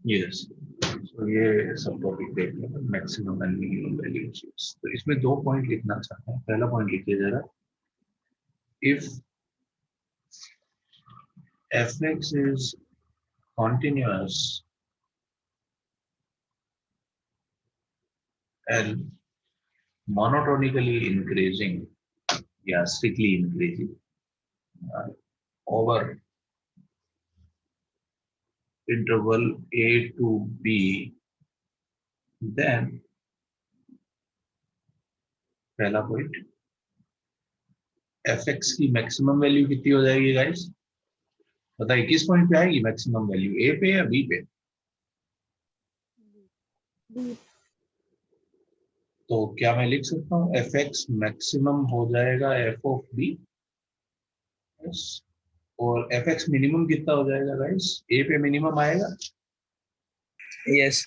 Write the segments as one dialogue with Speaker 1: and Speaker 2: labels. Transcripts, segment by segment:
Speaker 1: Yes, तो ये सब टॉपिक देख लेंगे, मैक्सिमम एंड मिनिमम वैल्यूज। तो इसमें दो पॉइंट लिखना चाहते हैं। पहला पॉइंट लिखिए जरा, if fx is continuous and monotonically increasing, yeah, strictly increasing over interval a to b, then पहला पॉइंट, fx की मैक्सिमम वैल्यू कितनी हो जाएगी गाइस? बताइए किस पॉइंट पे आएगी मैक्सिमम वैल्यू, ए पे या बी पे? तो क्या मैं लिख सकता हूँ fx मैक्सिमम हो जाएगा f ऑफ b, और fx मिनिमम कितना हो जाएगा गाइस? ए पे मिनिमम आएगा।
Speaker 2: Yes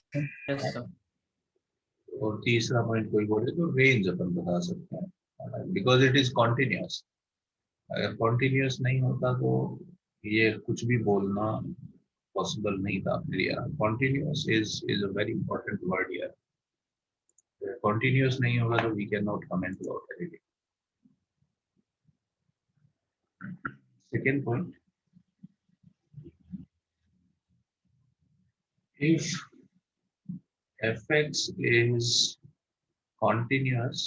Speaker 3: yes sir.
Speaker 1: और तीसरा पॉइंट कोई बोले तो रेंज अपन बता सकते हैं, बिकॉज इट इज कॉन्टिन्यूस। अगर कॉन्टिन्यूस नहीं होता तो ये कुछ भी बोलना पॉसिबल नहीं था मेरे यार। Continuous is a very important word यार। कॉन्टिन्यूस नहीं होगा तो we can not comment about anything. Second point, if fx is continuous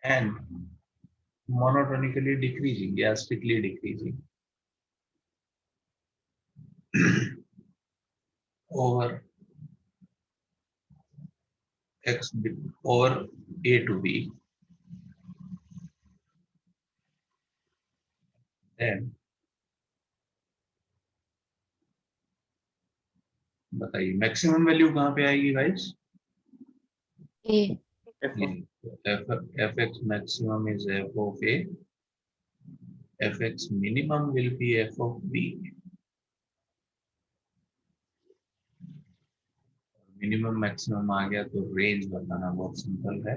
Speaker 1: and monotonically decreasing, yeah, strictly decreasing over x over a to b, then बताइए maximum value कहाँ पे आएगी guys?
Speaker 4: A
Speaker 1: fx maximum is f of a, fx minimum will be f of b. Minimum maximum आ गया तो range बताना बहुत simple है।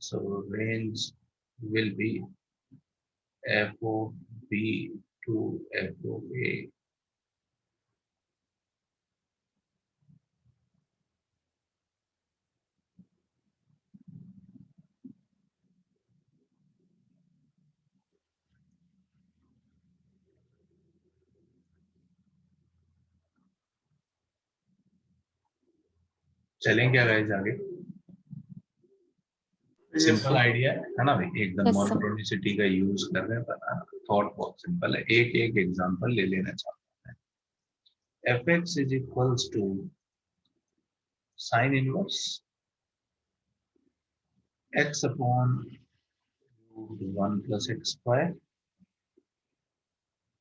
Speaker 1: So range will be f of b to f of a। चलें क्या गाइस आगे? Simple idea है ना भाई, एकदम
Speaker 4: Yes, sir.
Speaker 1: मोनोटोनिसिटी का यूज कर रहे हैं, बना थॉट बहुत सिंपल है। एक एक एग्जांपल ले लेना चाहते हैं। fx is equals to sin inverse x upon 1 plus x square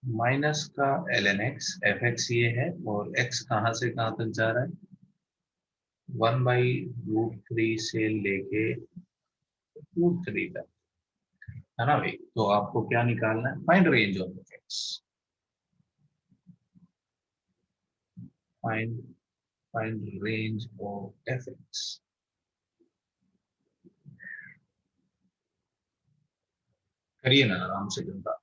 Speaker 1: minus का ln x, fx ये है, और x कहाँ से कहाँ तक जा रहा है? 1/√3 से लेके √3 तक, है ना भाई? तो आपको क्या निकालना है? Find range of fx। Find range of fx। करिए ना आराम से जनता।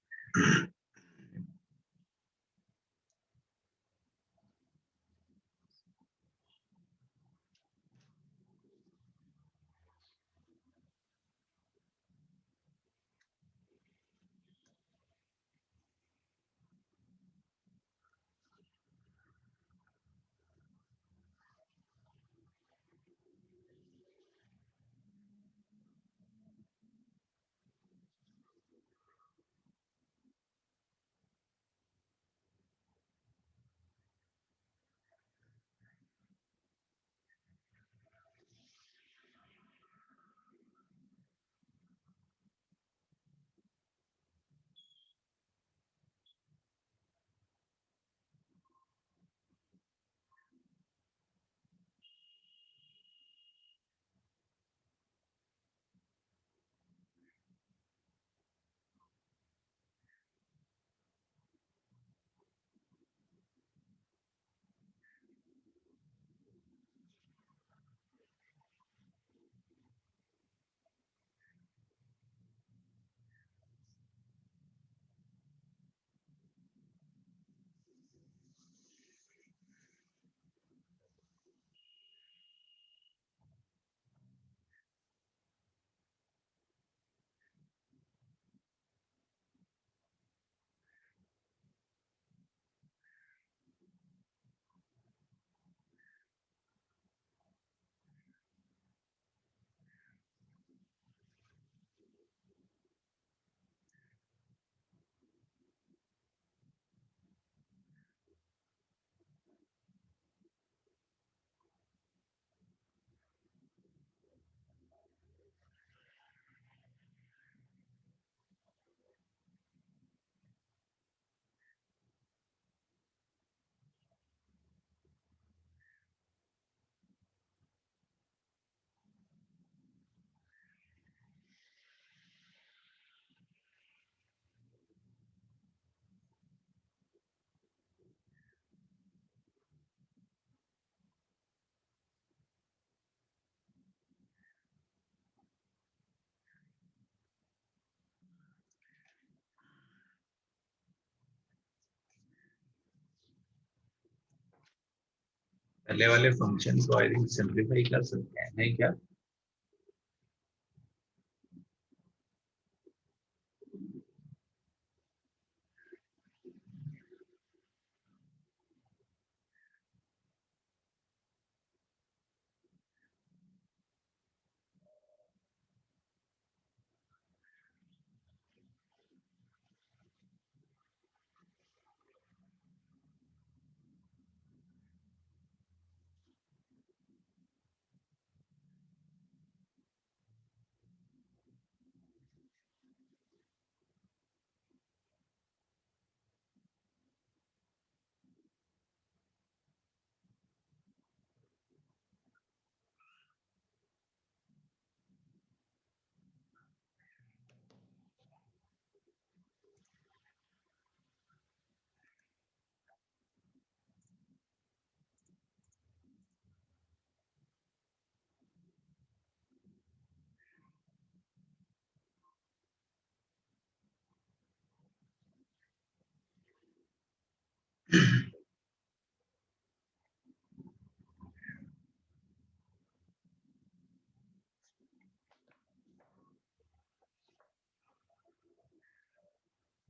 Speaker 1: पहले वाले फंक्शन को आई थिंक सिंप्लीफाई कर सकते हैं, नहीं क्या?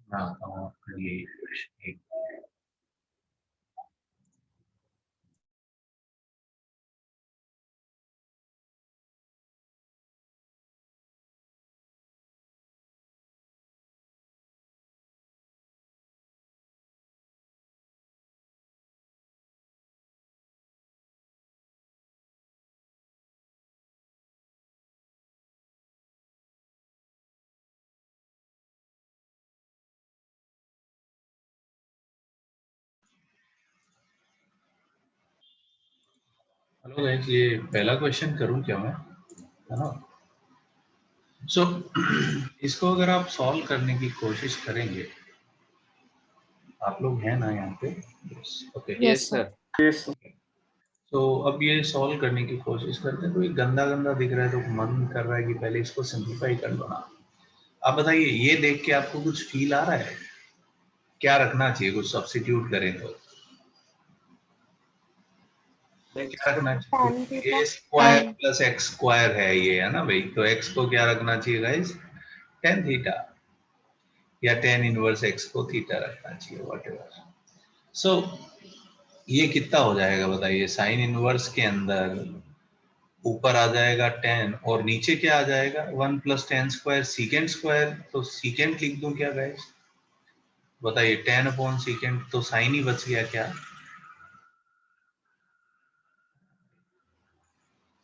Speaker 1: हाँ हाँ, ये एक हेलो गाइस, ये पहला क्वेश्चन करूं क्या मैं, है ना? सो इसको अगर आप सॉल्व करने की कोशिश करेंगे, आप लोग हैं ना यहाँ पे? ओके।
Speaker 4: Yes, sir.
Speaker 1: तो अब ये सॉल्व करने की कोशिश करते हैं, तो ये गंदा गंदा दिख रहा है तो मन कर रहा है कि पहले इसको सिंप्लीफाई कर लो ना। आप बताइए, ये देख के आपको कुछ फील आ रहा है? क्या रखना चाहिए, कुछ सब्स्टिट्यूट करें तो क्या रखना
Speaker 4: Tan
Speaker 1: चाहिए?
Speaker 4: theta.
Speaker 1: A square
Speaker 4: Tan.
Speaker 1: Plus x square है ये, है ना भाई? तो एक्स को क्या रखना चाहिए गाइस? टेन थीटा, या टेन इनवर्स एक्स को थीटा रखना चाहिए, व्हाटएवर। सो ये कितना हो जाएगा बताइए? साइन इनवर्स के अंदर ऊपर आ जाएगा टेन, और नीचे क्या आ जाएगा? One plus ten square secant square. तो सीकेंड लिख दूं क्या गाइस? बताइए, टेन अपॉन सीकेंड, तो साइन ही बच गया क्या?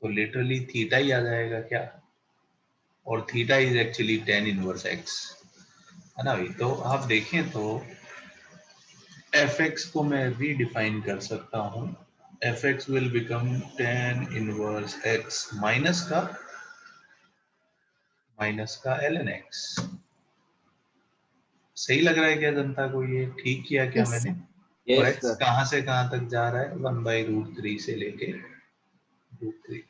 Speaker 1: तो लिटरली थीटा ही आ जाएगा क्या? और theta is actually tan inverse x, है ना भाई? तो आप देखें तो एफ एक्स को मैं रीडिफाइन कर सकता हूं। F x will become tan inverse x minus का एल एन एक्स। सही लग रहा है क्या जनता को? ये ठीक किया क्या
Speaker 4: Yes,
Speaker 1: मैंने?
Speaker 4: sir.
Speaker 1: और
Speaker 2: Yes,
Speaker 1: एक्स
Speaker 2: sir.
Speaker 1: कहाँ से कहाँ तक जा रहा है? वन बाई रूट थ्री से लेके रूट थ्री।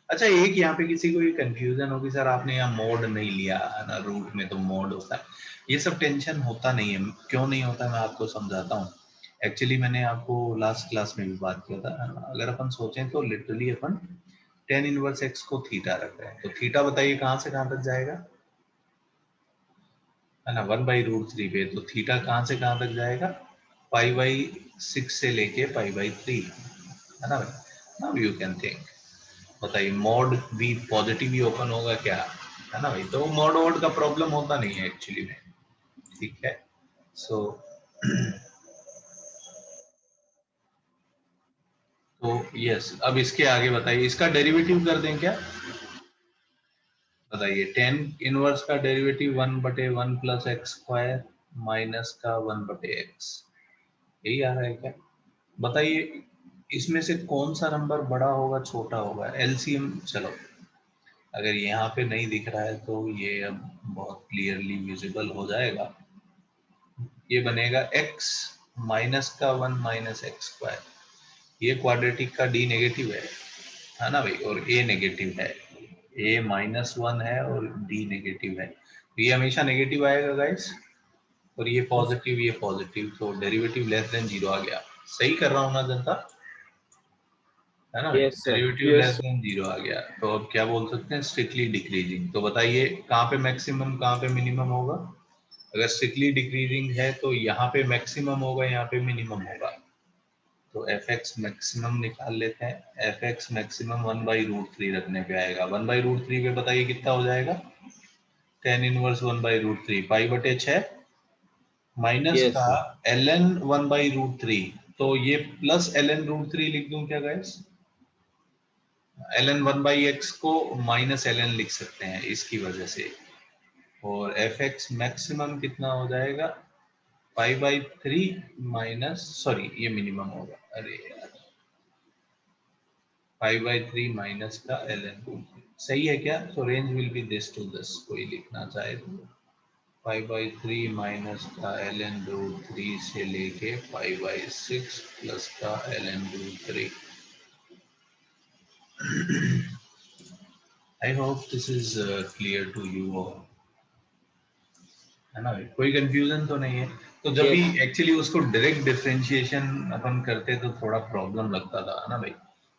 Speaker 1: अच्छा, एक यहाँ पे किसी को ये कंफ्यूजन होगी, सर आपने यहाँ मोड नहीं लिया है ना, रूट में तो मोड होता है। ये सब टेंशन होता नहीं है। क्यों नहीं होता, मैं आपको समझाता हूँ। एक्चुअली मैंने आपको लास्ट क्लास में भी बात किया था, है ना? अगर अपन सोचें तो लिटरली अपन टेन इनवर्स एक्स को थीटा रख रहे हैं, तो थीटा बताइए कहाँ से कहाँ तक जाएगा, है ना? वन बाई रूट थ्री पे। तो थीटा कहाँ से कहाँ तक जाएगा? पाई बाई सिक्स से लेके पाई बाई थ्री, है ना भाई? Now you can think. बताइए, मॉड भी पॉजिटिव ही ओपन होगा क्या, है ना भाई? तो मॉड वॉड का प्रॉब्लम होता नहीं है एक्चुअली में, ठीक है? सो तो यस, अब इसके आगे बताइए, इसका डेरिवेटिव कर दें क्या? बताइए, टेन इनवर्स का डेरिवेटिव वन बटे one plus x square minus का वन बटे एक्स, यही आ रहा है क्या? बताइए, इसमें से कौन सा नंबर बड़ा होगा छोटा होगा? एलसीएम। चलो, अगर यहाँ पे नहीं दिख रहा है तो ये अब बहुत क्लियरली विजिबल हो जाएगा। ये बनेगा x माइनस का वन माइनस एक्स स्क्वायर। ये क्वाड्रेटिक का डी नेगेटिव है ना भाई? और a नेगेटिव है, a माइनस वन है और d नेगेटिव है, तो ये हमेशा नेगेटिव आएगा गाइस। और ये पॉजिटिव, तो डेरिवेटिव लेस देन जीरो आ गया। सही कर रहा हूँ ना जनता? है ना,
Speaker 2: Yes, sir.
Speaker 1: Derivative
Speaker 2: Yes,
Speaker 1: less than zero आ गया, तो अब क्या बोल सकते हैं, स्ट्रिक्टली डिक्रीजिंग। तो बताइए कहाँ पे मैक्सिमम कहाँ पे मिनिमम होगा? अगर स्ट्रिक्टली डिक्रीजिंग है तो यहाँ पे मैक्सिमम होगा, यहाँ पे मिनिमम होगा। तो एफ एक्स मैक्सिमम निकाल लेते हैं, एफ एक्स मैक्सिमम 1/√3 रखने पे आएगा। 1/√3 पे बताइए कितना हो जाएगा? tan इनवर्स 1/√3 पाई/6 माइनस
Speaker 2: yes,
Speaker 1: का
Speaker 2: sir.
Speaker 1: ln 1/√3। तो ये प्लस ln√3 लिख दूं क्या गाइस? ln 1/x को माइनस ln लिख सकते हैं इसकी वजह से। और एफ एक्स मैक्सिमम कितना हो जाएगा? पाई/3 माइनस, सॉरी ये मिनिमम होगा, अरे यार, पाई/3 माइनस का ln, सही है क्या? तो range will be this to this, कोई लिखना चाहे तो पाई/3 माइनस का ln√3 से लेके पाई/6 प्लस का ln√3। I hope this is clear to you all, है ना, कोई कंफ्यूजन तो नहीं है? तो जब भी
Speaker 2: Yes.
Speaker 1: एक्चुअली उसको डायरेक्ट डिफरेंशिएशन अपन करते तो थोड़ा प्रॉब्लम लगता था, है ना भाई,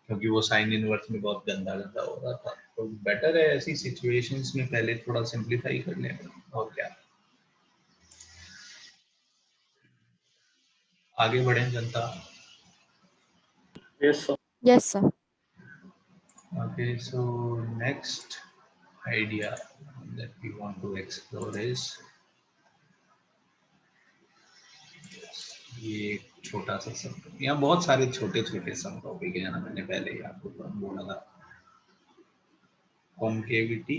Speaker 1: क्योंकि वो साइन इनवर्स में बहुत गंदा गंदा हो रहा था। तो बेटर है ऐसी सिचुएशंस में पहले थोड़ा सिंपलीफाई कर लें, और क्या, आगे बढ़ें जनता।
Speaker 2: Yes, sir.
Speaker 4: Yes, sir.
Speaker 1: Okay, so next idea that we want to explore is, ये एक छोटा सा सब, यहाँ बहुत सारे छोटे छोटे सब टॉपिक है ना, मैंने पहले ही आपको बोला था। Concavity,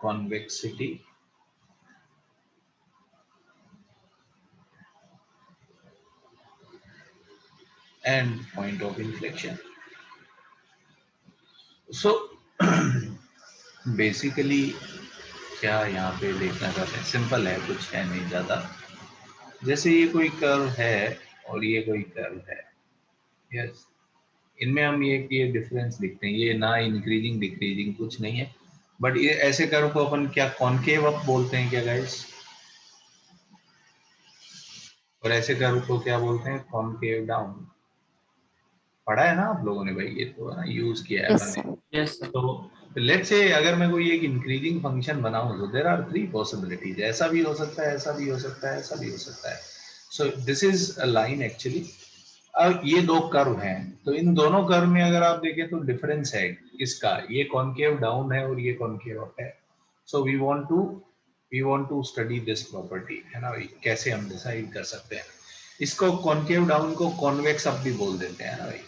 Speaker 1: convexity, and point of inflection. So basically क्या यहाँ पे देखना चाहते हैं, सिंपल है, कुछ है नहीं ज़्यादा। जैसे ये कोई कर्व है और ये कोई कर्व है, यस, इनमें हम ये डिफरेंस लिखते हैं, ये ना इंक्रीजिंग डिक्रीजिंग कुछ नहीं है, बट ये ऐसे कर्व को अपन क्या कॉनकेव अप बोलते हैं क्या गाइस? और ऐसे कर्व को क्या बोलते हैं? Concave down. पढ़ा है ना आप लोगों ने भाई, ये तो है ना, यूज किया है
Speaker 4: Yes,
Speaker 1: अपन ने।
Speaker 4: sir.
Speaker 2: Yes, sir.
Speaker 1: तो लेट्स से अगर मैं कोई एक इंक्रीजिंग फंक्शन बनाऊं तो देयर आर 3 पॉसिबिलिटीज, ऐसा भी हो सकता है, ऐसा भी हो सकता है, ऐसा भी हो सकता है। So this is a line actually. अब ये दो कर्व हैं, तो इन दोनों कर्व में अगर आप देखें तो डिफरेंस है इसका, ये कॉनकेव डाउन है और ये कॉनकेव अप है। So we want to study this property, है ना भाई, कैसे हम डिसाइड कर सकते हैं इसको? कॉनकेव डाउन को कॉन्वेक्स अप भी बोल देते हैं ना भाई,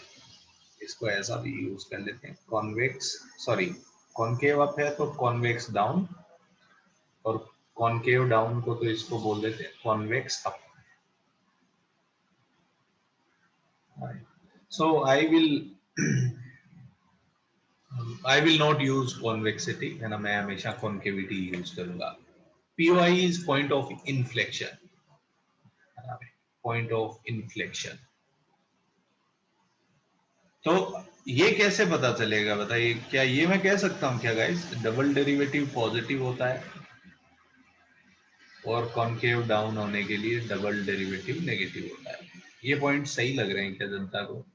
Speaker 1: इसको ऐसा भी यूज कर लेते हैं, कॉन्वेक्स, सॉरी, कॉनकेव अप है तो कॉन्वेक्स डाउन, और कॉनकेव डाउन को तो इसको बोल देते हैं convex up. So I will not use convexity, है ना, मैं हमेशा concavity यूज करूंगा। POI is point of inflection, है ना, point of inflection। तो ये कैसे पता चलेगा बताइए? क्या ये मैं कह सकता हूँ क्या गाइस, डबल डेरिवेटिव पॉजिटिव होता है और कॉनकेव डाउन होने के लिए डबल डेरिवेटिव नेगेटिव होता है? ये पॉइंट सही लग रहे हैं क्या जनता को?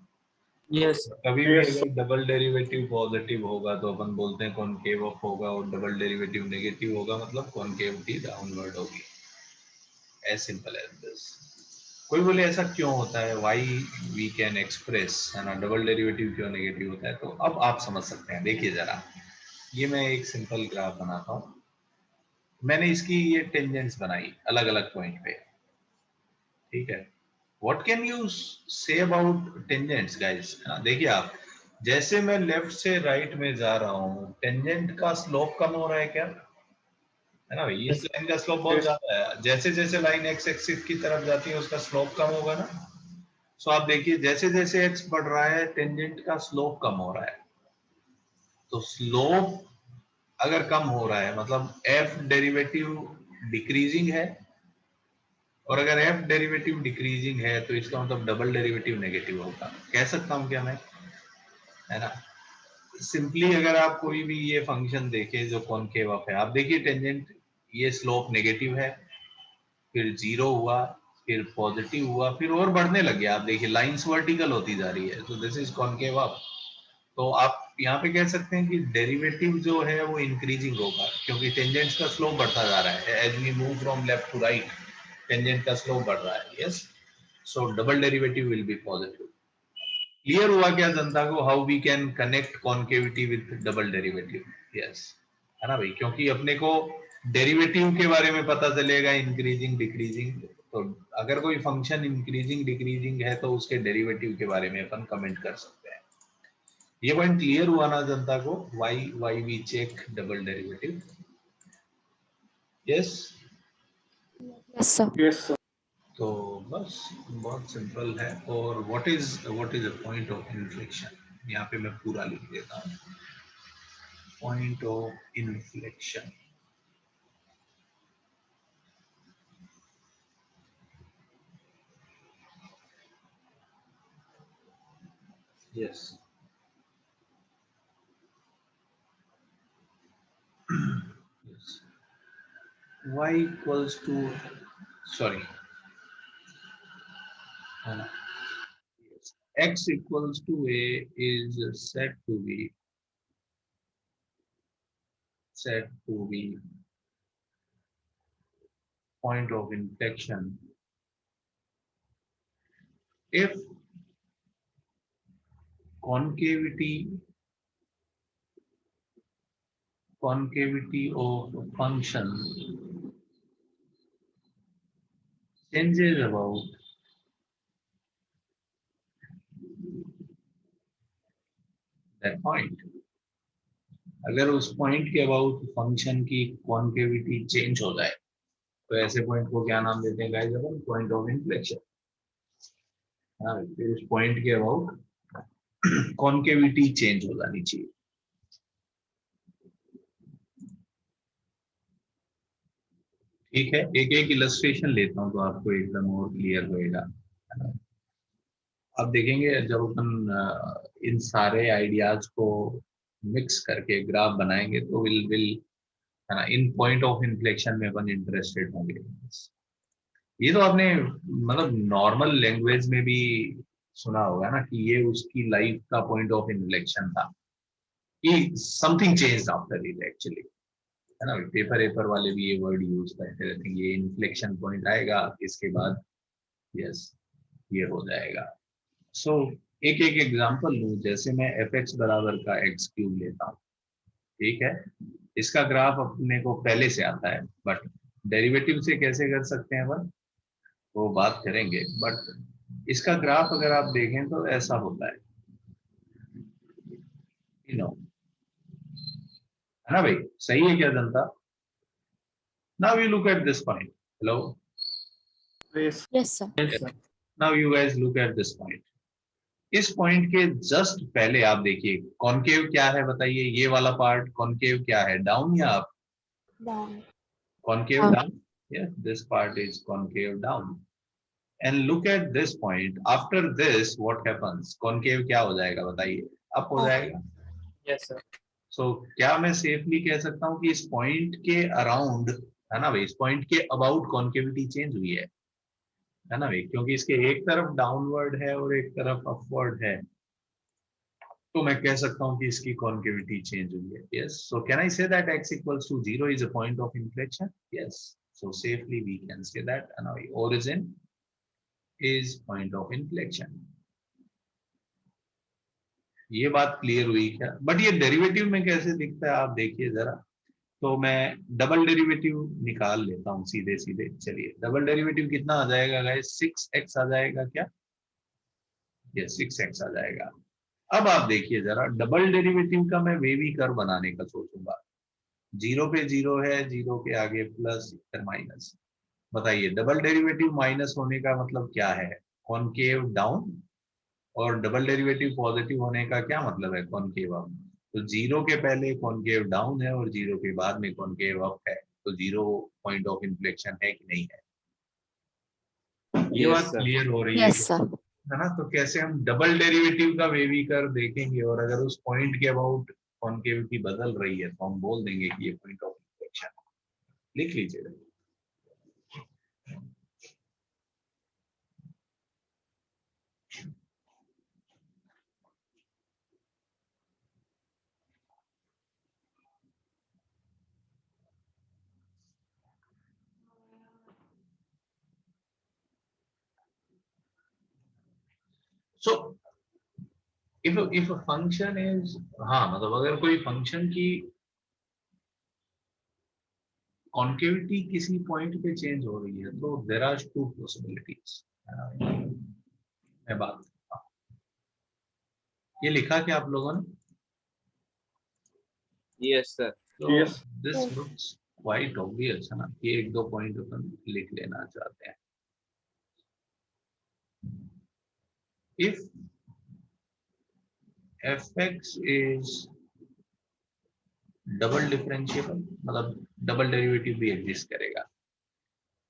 Speaker 2: Yes, sir.
Speaker 1: कभी भी
Speaker 2: Yes, sir.
Speaker 1: अगर डबल डेरिवेटिव पॉजिटिव होगा तो अपन बोलते हैं कॉनकेव अप होगा, और डबल डेरिवेटिव नेगेटिव होगा मतलब कॉनकेविटी डाउनवर्ड होगी। As simple as this. कोई बोले ऐसा क्यों होता है, व्हाई वी कैन एक्सप्रेस, है ना, डबल डेरिवेटिव क्यों नेगेटिव होता है? तो अब आप समझ सकते हैं, देखिए जरा, ये मैं एक सिंपल ग्राफ बनाता हूँ, मैंने इसकी ये टेंजेंट्स बनाई अलग अलग पॉइंट पे, ठीक है। What can you say about tangents guys? देखिए आप, जैसे मैं लेफ्ट से राइट में जा रहा हूँ, टेंजेंट का स्लोप कम हो रहा है क्या? है ना भाई, इस
Speaker 2: Yes.
Speaker 1: लाइन का स्लोप बहुत
Speaker 2: Yes.
Speaker 1: ज्यादा है, जैसे जैसे लाइन एक्स एक्सिस की तरफ जाती है उसका स्लोप कम होगा ना। सो आप देखिए जैसे जैसे एक्स बढ़ रहा है टेंजेंट का स्लोप कम हो रहा है। तो स्लोप अगर कम हो रहा है मतलब एफ डेरिवेटिव डिक्रीजिंग है, और अगर एफ डेरिवेटिव डिक्रीजिंग है तो इसका मतलब डबल डेरिवेटिव नेगेटिव होगा, कह सकता हूं क्या मैं, है ना? सिंपली अगर आप कोई भी ये फंक्शन देखें जो कॉनकेव अप है, आप देखिए टेंजेंट, ये स्लोप नेगेटिव है, फिर जीरो हुआ, फिर पॉजिटिव हुआ, फिर और बढ़ने लग गया। आप देखिए लाइंस वर्टिकल होती जा रही है, तो दिस इज कॉनकेव अप। तो आप यहाँ पे कह सकते हैं कि डेरिवेटिव जो है वो इंक्रीजिंग होगा, क्योंकि टेंजेंट का स्लोप बढ़ता जा रहा है। As we move from left to right, tangent का स्लोप बढ़ रहा है। Yes, so double derivative will be positive. Clear हुआ क्या जनता को, how we can connect concavity with double derivative? Yes, है ना भाई, क्योंकि अपने को डेरिवेटिव के बारे में पता चलेगा, इंक्रीजिंग डिक्रीजिंग। तो अगर कोई फंक्शन इंक्रीजिंग डिक्रीजिंग है तो उसके डेरिवेटिव के बारे में अपन कमेंट कर सकते हैं। ये पॉइंट क्लियर हुआ ना जनता को, why we check double derivative? Yes,
Speaker 4: Yes, sir.
Speaker 3: Yes, sir.
Speaker 1: तो बस बहुत सिंपल है। और what is a point of inflection, यहाँ पे मैं पूरा लिख देता हूँ। Point of inflection, yes, y equals to, sorry, yes, x equals to a is said to be point of inflection if concavity of a function changes about that point। अगर उस point के अबाउट फंक्शन की concavity change हो जाए तो ऐसे point को क्या नाम देते हैं guys? Upon point of inflection. हाँ, फिर उस पॉइंट के अबाउट कॉन्केविटी चेंज हो जानी चाहिए। ठीक है, एक एक इलस्ट्रेशन लेता हूं तो आपको एकदम और क्लियर होएगा। अब देखेंगे जब अपन इन सारे आइडियाज को मिक्स करके ग्राफ बनाएंगे तो विल है ना, इन पॉइंट ऑफ इन्फ्लेक्शन में अपन इंटरेस्टेड होंगे। ये तो आपने मतलब नॉर्मल लैंग्वेज में भी सुना होगा ना कि ये उसकी लाइफ का पॉइंट ऑफ इन्फ्लेक्शन था, कि something changed after it actually, है ना। पेपर वेपर वाले भी ये वर्ड यूज करते रहते हैं, ये इन्फ्लेक्शन पॉइंट आएगा इसके बाद यस ये हो जाएगा। सो एक एक एग्जांपल लूं, जैसे मैं एफ एक्स बराबर का एक्स क्यूब लेता हूँ, ठीक है। इसका ग्राफ अपने को पहले से आता है, बट डेरिवेटिव से कैसे कर सकते हैं अपन वो बात करेंगे। बट इसका ग्राफ अगर आप देखें तो ऐसा होता है, यू नो, है ना भाई, सही है क्या जनता? Now you look at this point, hello,
Speaker 3: Yes,
Speaker 4: Yes, sir.
Speaker 3: yes, sir.
Speaker 1: Now you guys look at this point. इस पॉइंट के जस्ट पहले आप देखिए कॉनकेव क्या है, बताइए। ये वाला पार्ट कॉनकेव क्या है, डाउन या up?
Speaker 4: Down.
Speaker 1: Concave
Speaker 4: Down.
Speaker 1: Down. Yes, this part is concave down. And look at this point, after this what happens? Concave क्या हो जाएगा बताइए? अप हो
Speaker 4: Up.
Speaker 1: जाएगा।
Speaker 3: Yes, sir.
Speaker 1: सो क्या मैं सेफली कह सकता हूं कि इस पॉइंट के अराउंड, है ना भाई, इस पॉइंट के अबाउट कॉन्केविटी चेंज हुई है ना भाई, क्योंकि इसके एक तरफ डाउनवर्ड है और एक तरफ अपवर्ड है, तो मैं कह सकता हूं कि इसकी कॉन्केविटी चेंज हुई है। Yes, so can I say that x equals to 0 is a point of inflection? Yes, so safely we can say that origin is point of inflection। ये बात क्लियर हुई क्या? बट ये डेरिवेटिव में कैसे दिखता है आप देखिए जरा। तो मैं डबल डेरिवेटिव निकाल लेता हूँ सीधे सीधे। चलिए, डबल डेरिवेटिव कितना आ जाएगा गाइस? 6x आ जाएगा क्या? ये 6x आ जाएगा। अब आप देखिए जरा, डबल डेरिवेटिव का मैं वेवी कर्व बनाने का सोचूंगा। 0 पे 0 है, 0 के आगे प्लस फिर माइनस। बताइए डबल डेरिवेटिव माइनस होने का मतलब क्या है? Concave down. और डबल डेरिवेटिव पॉजिटिव होने का क्या मतलब है? Concave up. तो 0 के पहले कॉनकेव डाउन है और 0 के बाद में कॉनकेव अप है, तो 0 पॉइंट ऑफ इन्फ्लेक्शन है कि नहीं है? ये
Speaker 3: Yes,
Speaker 1: बात
Speaker 3: sir.
Speaker 1: क्लियर हो रही
Speaker 4: Yes, sir.
Speaker 1: है ना। तो कैसे हम डबल डेरिवेटिव का वेवी कर देखेंगे, और अगर उस पॉइंट के अबाउट कॉन्केविटी बदल रही है तो हम बोल देंगे कि ये पॉइंट ऑफ इन्फ्लेक्शन। लिख लीजिएगा। So if a function is, हाँ मतलब अगर कोई फंक्शन की कॉन्केविटी किसी पॉइंट पे चेंज हो रही है तो देर आर टू पॉसिबिलिटीज। मैं बात करता हूं। ये लिखा क्या आप लोगों ने?
Speaker 2: Yes, sir.
Speaker 1: तो
Speaker 3: Yes.
Speaker 1: This
Speaker 4: Yes.
Speaker 1: Looks quite obvious है ना, ये एक दो पॉइंट अपन लिख लेना चाहते हैं। If fx is double differentiable, मतलब डबल डेरिवेटिव भी एग्जिस्ट करेगा।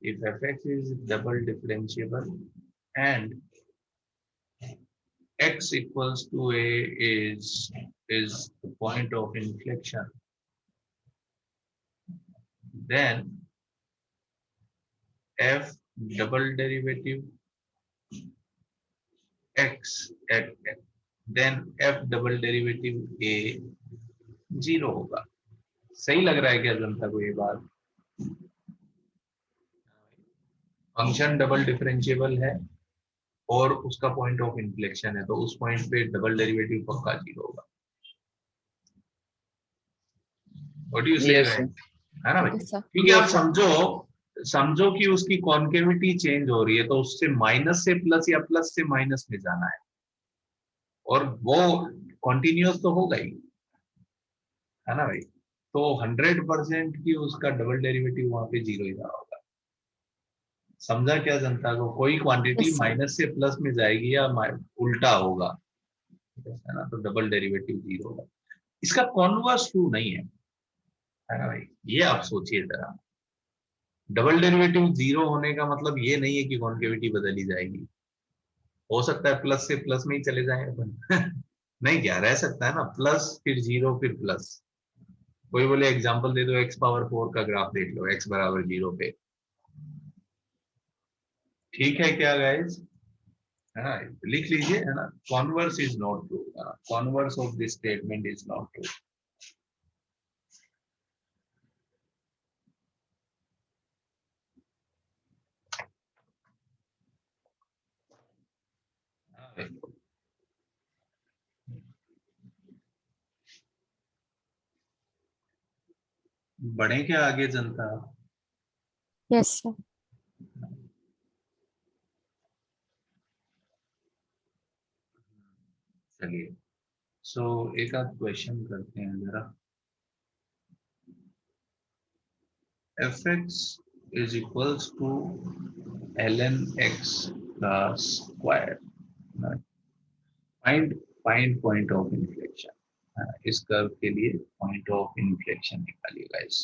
Speaker 1: If fx is double differentiable and x equals to a is the point of inflection, then f double derivative x at then f double derivative a 0 होगा। सही लग रहा है क्या जनता को ये बात? फंक्शन डबल डिफरेंशिएबल है और उसका पॉइंट ऑफ इन्फ्लेक्शन है, तो उस पॉइंट पे डबल डेरिवेटिव पक्का 0 होगा। व्हाट डू यू से
Speaker 2: Yes,
Speaker 1: गाइस?
Speaker 2: sir.
Speaker 1: है ना भाई?
Speaker 4: Yes, sir.
Speaker 1: क्योंकि आप
Speaker 2: Yes, sir.
Speaker 1: समझो कि उसकी कॉन्केविटी चेंज हो रही है, तो उससे माइनस से प्लस या प्लस से माइनस में जाना है, और वो कॉन्टिन्यूअस तो होगा ही, है ना भाई? तो 100% की उसका डबल डेरिवेटिव वहां पे 0 ही रहा होगा। समझा क्या जनता को? कोई क्वांटिटी
Speaker 4: Yes, sir.
Speaker 1: माइनस से प्लस में जाएगी या उल्टा होगा, है ना, तो डबल डेरिवेटिव 0 होगा। इसका कॉन्वर्स ट्रू नहीं है ना भाई? ये आप सोचिए जरा। डबल डेरिवेटिव 0 होने का मतलब ये नहीं है कि कॉन्केविटी बदली जाएगी। हो सकता है प्लस से प्लस में ही चले जाए अपन नहीं, क्या रह सकता है ना, प्लस फिर 0 फिर प्लस। कोई बोले एग्जांपल दे दो, x पावर 4 का ग्राफ देख लो, x बराबर 0 पे। ठीक है क्या गाइस? है ना, लिख लीजिए, है ना, converse is not true, converse of this statement is not true. बढ़े क्या आगे जनता?
Speaker 4: Yes, sir.
Speaker 1: चलिए, सो एक आध क्वेश्चन करते हैं जरा। fx is equals to ln x का square, find find point of inflection. इस कर्व के लिए पॉइंट ऑफ इन्फ्लेक्शन निकालिए गाइस।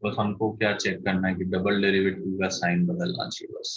Speaker 1: बस हमको क्या चेक करना है कि डबल डेरिवेटिव का साइन बदलना चाहिए बस।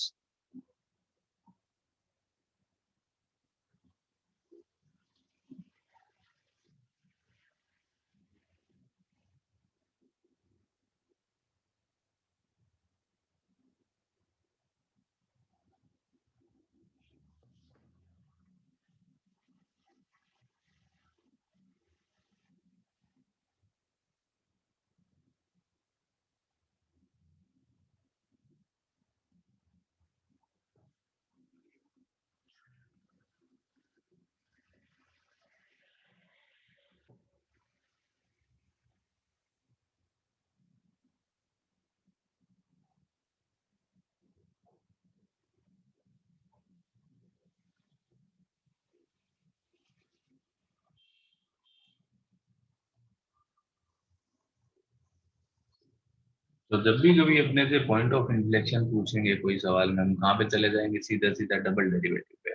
Speaker 1: तो जब भी कभी अपने से पॉइंट ऑफ इन्फ्लेक्शन पूछेंगे कोई सवाल में, हम कहाँ पे चले जाएंगे? सीधा सीधा डबल डेरिवेटिव पे।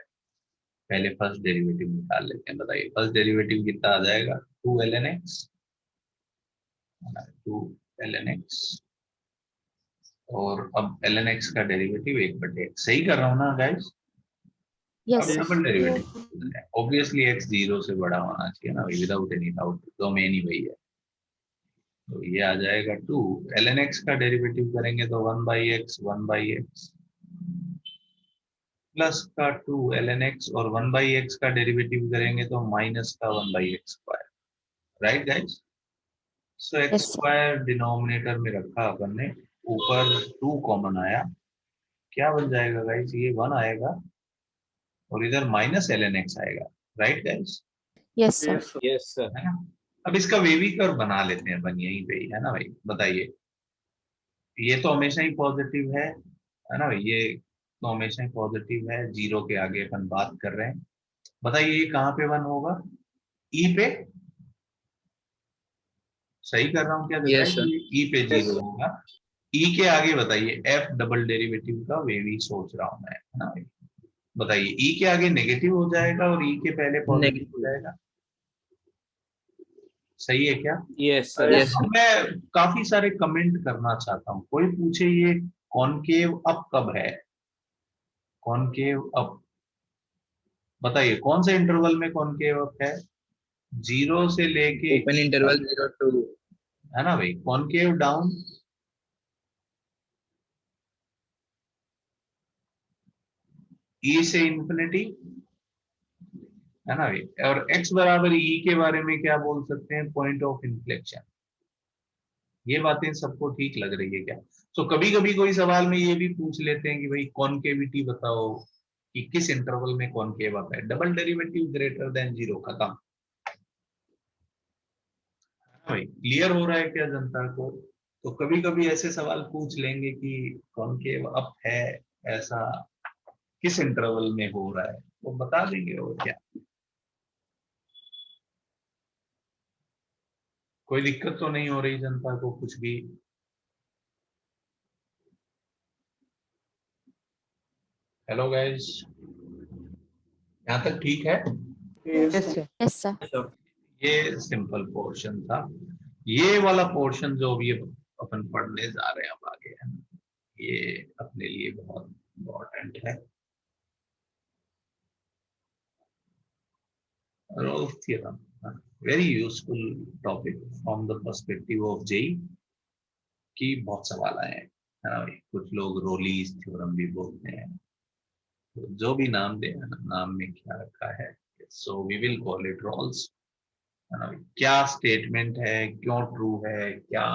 Speaker 1: पहले फर्स्ट डेरिवेटिव निकाल लेते हैं। बताइए फर्स्ट डेरिवेटिव कितना आ जाएगा? 2ln x, 2ln x, और अब ln x का डेरिवेटिव 1/x। सही कर रहा हूँ ना गाइस?
Speaker 4: Yes,
Speaker 1: अब
Speaker 4: sir.
Speaker 1: Double derivative obviously x 0 से बड़ा होना चाहिए ना, विदाउट एनी डाउट, डोमेन ही वही है। तो ये आ जाएगा 2 ln x का डेरिवेटिव करेंगे तो 1/x 1/x, प्लस का 2 ln x और 1/x का डेरिवेटिव करेंगे तो माइनस का 1/x square, right guys? So x
Speaker 4: Yes, sir.
Speaker 1: Square denominator में रखा अपन ने, ऊपर 2 कॉमन आया, क्या बन जाएगा गाइस? ये 1 आएगा और इधर माइनस ln x आएगा, right guys?
Speaker 4: Yes, sir.
Speaker 3: Yes, sir.
Speaker 2: Yes, sir.
Speaker 1: है ना? अब इसका वेवी कर्व बना लेते हैं अपन यहीं पे ही, है ना भाई? बताइए, ये तो हमेशा ही पॉजिटिव है ना भाई? ये तो हमेशा ही पॉजिटिव है, जीरो के आगे अपन बात कर रहे हैं। बताइए ये कहाँ पे 1 होगा? ई पे? सही कर रहा हूँ क्या
Speaker 2: Yes,
Speaker 1: गाइस?
Speaker 2: sir.
Speaker 1: ये ई पे
Speaker 3: Yes,
Speaker 1: 0
Speaker 3: sir.
Speaker 1: होगा। ई के आगे बताइए, एफ डबल डेरिवेटिव का वेवी सोच रहा हूँ मैं, है ना भाई? बताइए ई के आगे नेगेटिव हो जाएगा और ई के पहले पॉजिटिव हो
Speaker 2: Negative.
Speaker 1: जाएगा, सही है क्या?
Speaker 2: Yes, sir.
Speaker 3: Yes,
Speaker 2: Yes,
Speaker 1: अब
Speaker 2: sir.
Speaker 1: मैं काफी सारे कमेंट करना चाहता हूँ। कोई पूछे ये कॉनकेव अप कब है? कॉनकेव अप, बताइए कौन से इंटरवल में कॉनकेव अप है? 0 से लेके
Speaker 2: Open
Speaker 1: E
Speaker 2: interval
Speaker 1: तक,
Speaker 2: 0 to.
Speaker 1: है ना भाई? कॉनकेव डाउन ई से इंफिनिटी, है ना भाई? और x बराबर ई के बारे में क्या बोल सकते हैं? Point of inflection. ये बातें सबको ठीक लग रही है क्या? तो कभी कभी कोई सवाल में ये भी पूछ लेते हैं कि भाई कॉनकेविटी बताओ कि किस इंटरवल में कॉनकेव अप है। डबल डेरिवेटिव ग्रेटर देन 0, खत्म। भाई क्लियर हो रहा है क्या जनता को? तो कभी कभी ऐसे सवाल पूछ लेंगे कि कॉनकेव अप है, ऐसा किस इंटरवल में हो रहा है, तो बता देंगे। और क्या, कोई दिक्कत तो नहीं हो रही जनता को कुछ भी? हेलो गाइस, यहाँ तक ठीक है?
Speaker 3: yes,
Speaker 2: Yes,
Speaker 3: sir.
Speaker 2: sir.
Speaker 4: Yes, sir.
Speaker 3: Yes, sir.
Speaker 1: ये सिंपल पोर्शन था। ये वाला पोर्शन जो अभी अपन पढ़ने जा रहे हैं अब आगे, है ना, ये अपने लिए बहुत इम्पोर्टेंट है। Rolle's theorem, very useful topic from the perspective of JEE, की बहुत सवाल आए हैं, है ना भाई? कुछ लोग रोलीज थ्योरम भी बोलते हैं, तो जो भी नाम दे, है ना, नाम में क्या रखा है, so we will call it Rolle's, है ना भाई? क्या स्टेटमेंट है, क्यों ट्रू है, क्या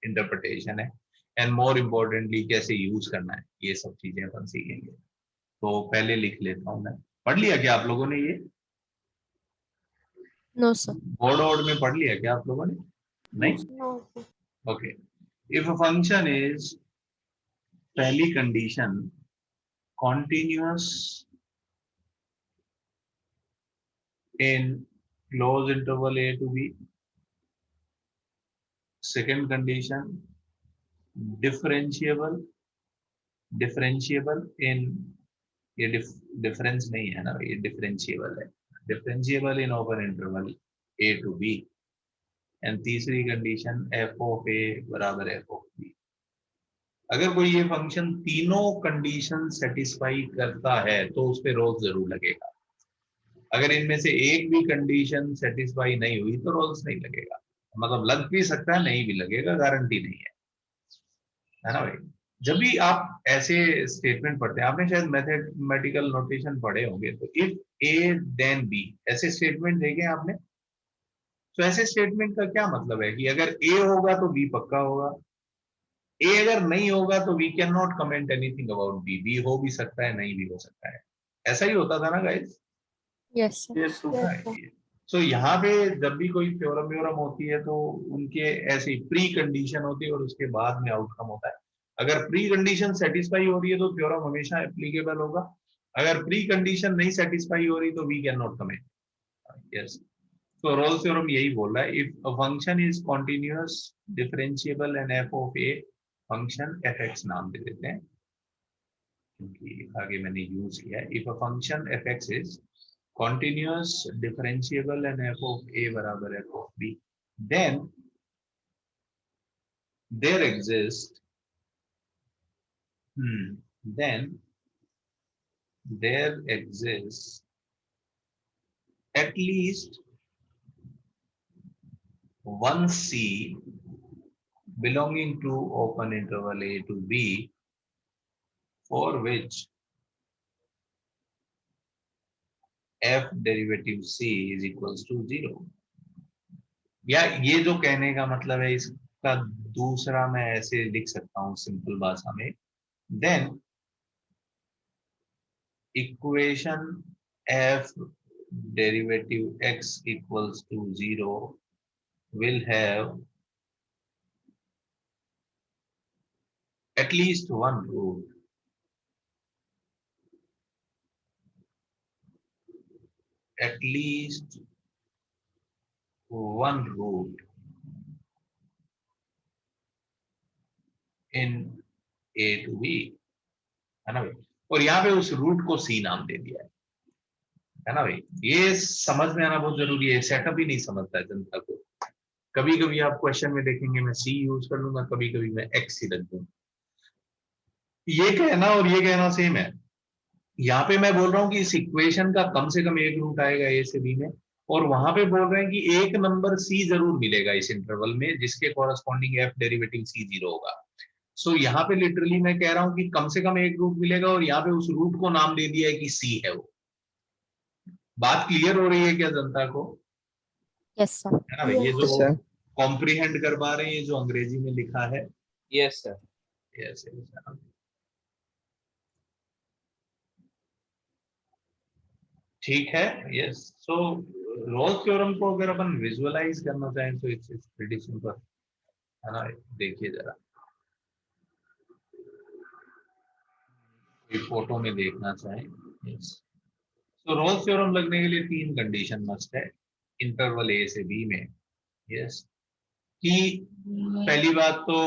Speaker 1: इंटरप्रिटेशन है, एंड मोर इम्पोर्टेंटली कैसे यूज करना है, ये सब चीजें अपन सीखेंगे। तो पहले लिख लेता हूं मैं। पढ़ लिया क्या आप लोगों ने ये?
Speaker 4: No, sir.
Speaker 1: बोर्ड वोर्ड में पढ़ लिया क्या आप लोगों ने? नहीं?
Speaker 4: No, sir.
Speaker 1: Okay. If a function is, पहली condition, continuous in closed interval a to b, second condition differentiable, differentiable in, ये डिफरेंस नहीं है ना, ये डिफरेंशिएबल है, differentiable in open interval a to b, and तीसरी कंडीशन f ऑफ a बराबर f of b। अगर कोई ये फंक्शन तीनों कंडीशन सेटिस्फाई करता है तो उस पे रोल्स जरूर लगेगा। अगर इनमें से एक भी कंडीशन सेटिस्फाई नहीं हुई तो रोल्स नहीं लगेगा। मतलब लग भी सकता है, नहीं भी लगेगा, गारंटी नहीं है ना भाई? जब भी आप ऐसे स्टेटमेंट पढ़ते हैं, आपने शायद मैथमेटिकल नोटेशन पढ़े होंगे, तो इफ ए देन बी, ऐसे स्टेटमेंट देखे हैं आपने? तो ऐसे स्टेटमेंट का क्या मतलब है कि अगर ए होगा तो बी पक्का होगा, ए अगर नहीं होगा तो we can not comment anything about b, b हो भी सकता है, नहीं भी हो सकता है। ऐसा ही होता था ना guys?
Speaker 4: Yes, sir.
Speaker 3: Yes, sir.
Speaker 1: सो यहाँ पे जब भी कोई थ्योरम व्योरम होती है तो उनके ऐसी प्री कंडीशन होती है और उसके बाद में आउटकम होता है। अगर प्री कंडीशन सेटिस्फाई हो रही है तो थ्योरम हमेशा एप्लीकेबल होगा, अगर प्री कंडीशन नहीं सेटिस्फाई हो रही तो we can not comment. Yes, तो रोल्स थ्योरम यही बोल रहा है, if a function is continuous differentiable and f of a, function f x नाम दे देते हैं क्योंकि आगे मैंने यूज किया है। If a function f x is continuous differentiable and f of a बराबर f of b, then there exists, then there exists at least one c belonging to open interval a to b for which f derivative c is equals to 0। या ये जो कहने का मतलब है, इसका दूसरा मैं ऐसे लिख सकता हूं सिंपल भाषा में, then equation f derivative x equals to 0 will have at least one root, at least one root in a to b, है ना भाई। और यहाँ पे उस रूट को c नाम दे दिया है ना भाई। ये समझ में आना बहुत जरूरी है, सेटअप ही नहीं समझता है जनता को। कभी कभी आप क्वेश्चन में देखेंगे मैं c यूज कर लूंगा, कभी कभी मैं x ही रख दूंगा। ये कहना और ये कहना सेम है। यहाँ पे मैं बोल रहा हूँ कि इस इक्वेशन का कम से कम एक रूट आएगा ए से बी में, और वहां पे बोल रहे हैं कि एक नंबर सी जरूर मिलेगा इस इंटरवल में जिसके कॉरस्पॉन्डिंग एफ डेरिवेटिव सी 0 होगा। सो यहाँ पे लिटरली मैं कह रहा हूँ कि कम से कम एक रूट मिलेगा, और यहाँ पे उस रूट को नाम दे दिया है कि सी है वो। बात क्लियर हो रही है क्या जनता को?
Speaker 4: Yes, sir.
Speaker 1: है ना भाई। ये
Speaker 2: Yes,
Speaker 1: जो
Speaker 2: sir.
Speaker 1: कॉम्प्रीहेंड कर पा रहे हैं, ये जो अंग्रेजी में लिखा है,
Speaker 3: Yes, sir.
Speaker 1: यस। ठीक है, यस। सो रोल्स थ्योरम को अगर अपन विजुअलाइज करना चाहें तो इट्स प्रीटी सिंपल, है ना। देखिए जरा, कोई फोटो में देखना चाहें, यस। तो रोल्स थ्योरम लगने के लिए तीन कंडीशन मस्ट है इंटरवल ए से बी में, यस। कि पहली बात तो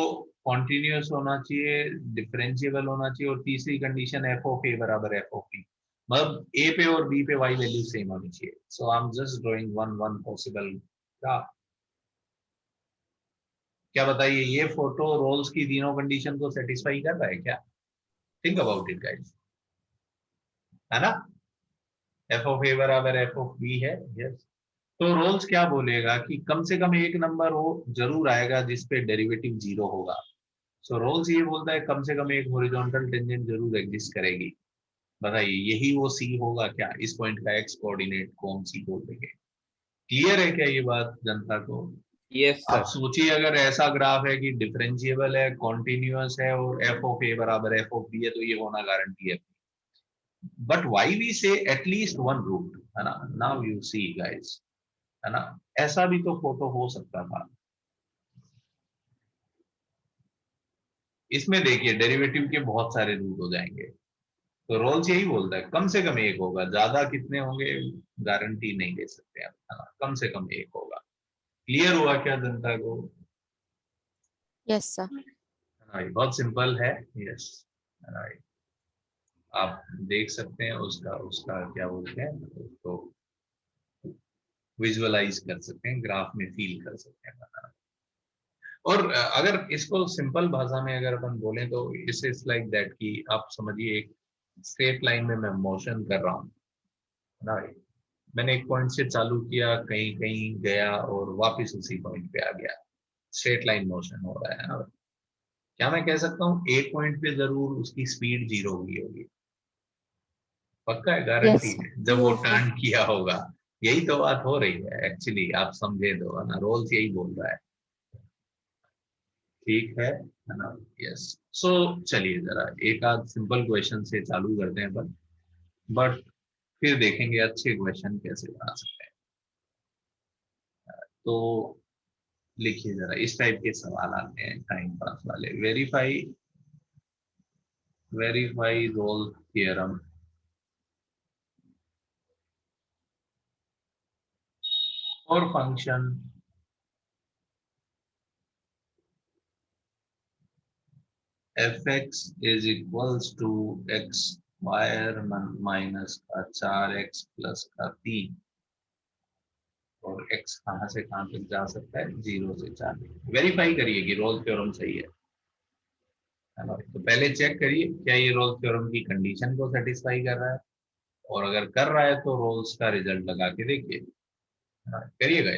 Speaker 1: कॉन्टिन्यूअस होना चाहिए, डिफरेंशिएबल होना चाहिए, और तीसरी कंडीशन एफ ऑफ ए बराबर एफ ऑफ बी, मतलब ए पे और बी पे वाई वैल्यू सेम होनी चाहिए। So I am just drawing one possible graph. क्या बताइए, ये फोटो रोल्स की तीनों कंडीशन को सेटिस्फाई कर रहा है क्या? थिंक अबाउट इट गाइस, है ना। एफ ऑफ ए बराबर एफ ऑफ बी है, यस। तो रोल्स क्या बोलेगा कि कम से कम एक नंबर वो जरूर आएगा जिसपे डेरिवेटिव 0 होगा। सो रोल्स ये बोलता है कम से कम एक हॉरिजॉन्टल टेंजेंट जरूर एग्जिस्ट करेगी। बताइए यही वो सी होगा क्या? इस पॉइंट का एक्स कोऑर्डिनेट को हम सी बोल देंगे। क्लियर है क्या ये बात जनता को?
Speaker 3: Yes, sir.
Speaker 1: आप सोचिए, अगर ऐसा ग्राफ है कि डिफरेंशिएबल है, कॉन्टिन्यूअस है, और एफ ऑफ ए बराबर एफ ऑफ बी है, तो ये होना गारंटी है। बट वाई वी से एटलीस्ट वन रूट, है ना। नाउ यू सी गाइस, है ना, ऐसा भी तो फोटो हो सकता था। इसमें देखिए डेरिवेटिव के बहुत सारे रूट हो जाएंगे। तो रोल्स यही बोलता है कम से कम एक होगा, ज्यादा कितने होंगे गारंटी नहीं दे सकते आप, है ना। कम से कम एक होगा। क्लियर हुआ क्या जनता को?
Speaker 4: Yes, sir.
Speaker 1: हाँ, बहुत सिंपल है, यस। आप देख सकते हैं उसका उसका क्या बोलते हैं, उसको विजुअलाइज कर सकते हैं, ग्राफ में फील कर सकते हैं। और अगर इसको सिंपल भाषा में अगर अपन बोलें तो इट्स लाइक दैट कि आप समझिए एक स्ट्रेट लाइन में मैं मोशन कर रहा हूँ ना। मैंने एक पॉइंट से चालू किया, कहीं कहीं गया और वापस उसी पॉइंट पे आ गया। स्ट्रेट लाइन मोशन हो रहा है ना। क्या मैं कह सकता हूँ एक पॉइंट पे जरूर उसकी स्पीड 0 हुई होगी? पक्का है, गारंटी
Speaker 4: Yes, sir.
Speaker 1: है, जब वो टर्न किया होगा। यही तो बात हो रही है एक्चुअली, आप समझे तो, है ना। रोल्स यही बोल रहा है, ठीक है ना। यस। सो चलिए जरा एक आध सिंपल क्वेश्चन से चालू करते हैं अपन, बट फिर देखेंगे अच्छे क्वेश्चन कैसे बना सकते हैं। तो लिखिए जरा, इस टाइप के सवाल आते हैं टाइम पास वाले। वेरीफाई रोल थियरम और function fx is equals to x square minus का 4x प्लस का 3, और x कहां से कहां तक जा सकता है, 0 से 4। वेरीफाई करिए कि रोल थ्योरम सही है ना। तो पहले चेक करिए क्या ये रोल थ्योरम की कंडीशन को सेटिस्फाई कर रहा है, और अगर कर रहा है तो रोल्स का रिजल्ट लगा के देखिए, करिएगा।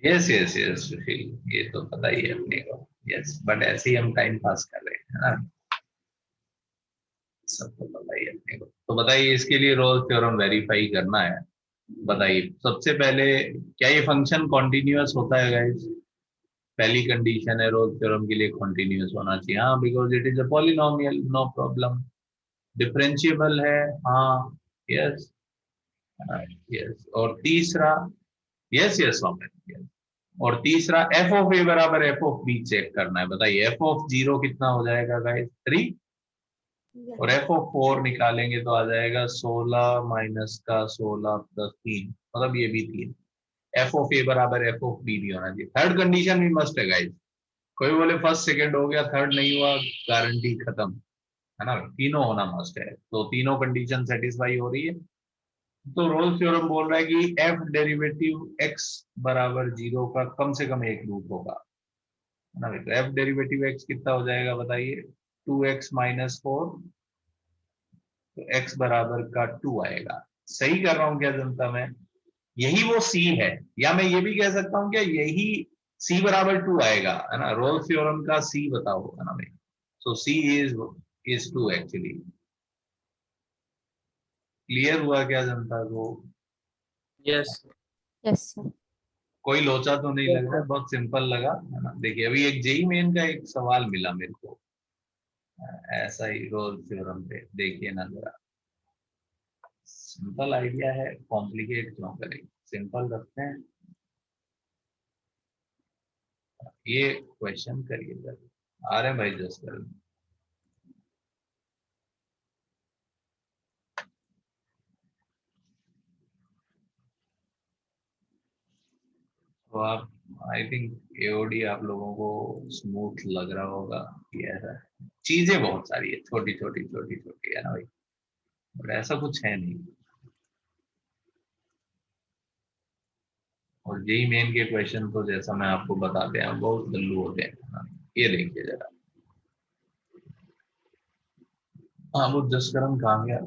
Speaker 1: यस यस यस सुशील, ये तो पता ही है अपने को। यस, बट ऐसे ही हम टाइम पास कर रहे हैं, है ना, सबको पता ही है अपने को। तो बताइए, इसके लिए रोल्स थ्योरम वेरीफाई करना है। बताइए सबसे पहले, क्या ये फंक्शन कॉन्टिन्यूअस होता है गाइस? पहली कंडीशन है रोल्स थ्योरम के लिए, कॉन्टिन्यूअस होना चाहिए। हाँ, because it is a polynomial, no problem. Differentiable है, हाँ, यस, यस। और तीसरा, यस यस सोमेन, और तीसरा एफ ऑफ ए बराबर एफ ऑफ बी चेक करना है। बताइए एफ ऑफ 0 कितना हो जाएगा गाइस? 3। और एफ ऑफ 4 निकालेंगे तो आ जाएगा 16 माइनस का 16 प्लस 3, मतलब ये भी 3। एफ ऑफ ए बराबर एफ ऑफ बी भी होना चाहिए। थर्ड कंडीशन भी मस्ट है गाइस। कोई बोले फर्स्ट सेकंड हो गया, थर्ड नहीं हुआ, गारंटी खत्म, है ना। तीनों होना मस्ट है, तो तीनों कंडीशन सेटिस्फाई हो रही है। तो रोल्स थ्योरम बोल रहा है कि एफ डेरिवेटिव एक्स बराबर 0 का कम से कम एक रूट होगा, है ना। तो एफ डेरिवेटिव एक्स कितना हो जाएगा बताइए? 2x माइनस 4, तो x बराबर का 2 आएगा। सही कर रहा हूं क्या जनता मैं? यही वो c है, या मैं ये भी कह सकता हूं क्या यही c बराबर 2 आएगा, है ना। रोल्स थ्योरम का c बताओ, है ना भाई। सो c इज 2 एक्चुअली। क्लियर हुआ क्या जनता को?
Speaker 3: Yes.
Speaker 4: Yes, sir.
Speaker 1: कोई लोचा तो नहीं
Speaker 2: Yes,
Speaker 1: लग रहा
Speaker 2: sir.
Speaker 1: है? बहुत सिंपल लगा, है ना। देखिए अभी एक जेई मेन का एक सवाल मिला मेरे को, ऐसा ही रोल्स थ्योरम पे, देखिए ना जरा। सिंपल आइडिया है, कॉम्प्लिकेट क्यों करें, सिंपल रखते हैं। ये क्वेश्चन करिए जरा, आ रहे हैं भाई जस्ट कर। तो आप, आई थिंक एओडी आप लोगों को स्मूथ लग रहा होगा कि ऐसा चीजें बहुत सारी है, छोटी छोटी छोटी छोटी, है ना भाई, बट ऐसा कुछ है नहीं। और जेई मेन के क्वेश्चन तो जैसा मैं आपको बताते हैं बहुत गल्लू होते हैं, है ना? ये देखिए जरा। हाँ, वो जसकरण कहाँ गया?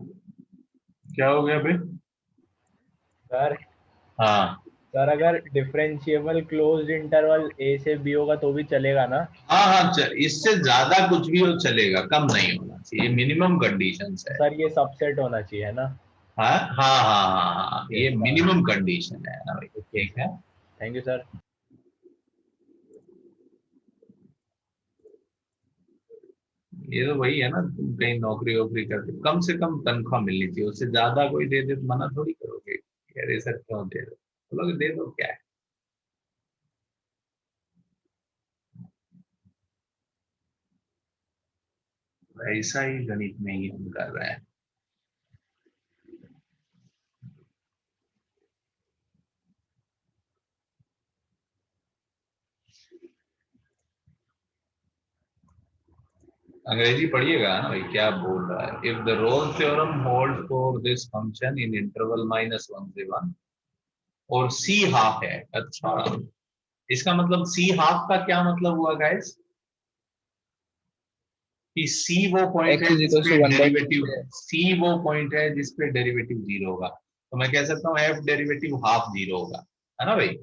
Speaker 1: क्या हो गया भाई?
Speaker 2: सर
Speaker 1: हाँ
Speaker 2: सर अगर डिफरेंशिएबल क्लोज्ड इंटरवल ए से बी होगा तो भी चलेगा ना?
Speaker 1: हाँ हाँ, इससे ज्यादा कुछ भी हो चलेगा, कम नहीं होना चाहिए, मिनिमम कंडीशंस है।
Speaker 2: सर ये सबसेट होना चाहिए है ना?
Speaker 1: हाँ हाँ हाँ हाँ हाँ, ये
Speaker 2: यस सर।
Speaker 1: मिनिमम कंडीशन है ना भाई,
Speaker 2: ओके,
Speaker 1: ठीक है।
Speaker 2: Thank you sir.
Speaker 1: ये तो वही है ना, तुम कहीं नौकरी वोकरी करते कम से कम तनख्वाह मिलनी चाहिए, उससे ज्यादा कोई दे दे तो मना थोड़ी करोगे, अरे सर क्यों दे दो, बोलोगे दे दो, क्या है। ऐसा ही गणित में ही हम कर रहे हैं। अंग्रेजी पढ़िएगा ना भाई, क्या बोल रहा है। If the Rolle theorem hold for this function in interval -1 से 1 और सी हाफ है। अच्छा, इसका मतलब सी हाफ का क्या मतलब हुआ गाइस? कि सी वो पॉइंट
Speaker 2: x
Speaker 1: है
Speaker 2: इज इक्वल
Speaker 1: जिसपे
Speaker 2: टू 1/2
Speaker 1: डेरिवेटिव,
Speaker 2: से।
Speaker 1: सी वो पॉइंट है जिसपे डेरिवेटिव 0 होगा, तो मैं कह सकता हूँ एफ डेरिवेटिव हाफ 0 होगा, है ना भाई।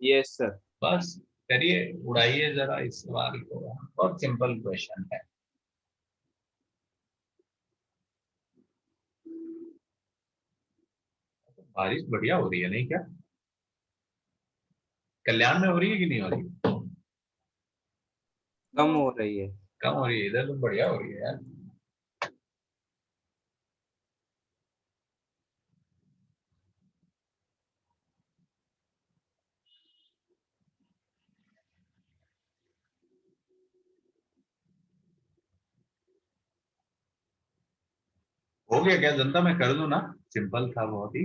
Speaker 3: Yes, sir.
Speaker 1: बस करिए, उड़ाइए जरा इस सवाल को, बहुत सिंपल क्वेश्चन है। बारिश बढ़िया हो रही है नहीं क्या? कल्याण में हो रही है कि नहीं हो रही?
Speaker 3: कम हो रही है।
Speaker 1: कम हो रही है, इधर तो बढ़िया हो रही है यार। हो गया क्या जनता? मैं कर दूं ना? सिंपल था बहुत ही।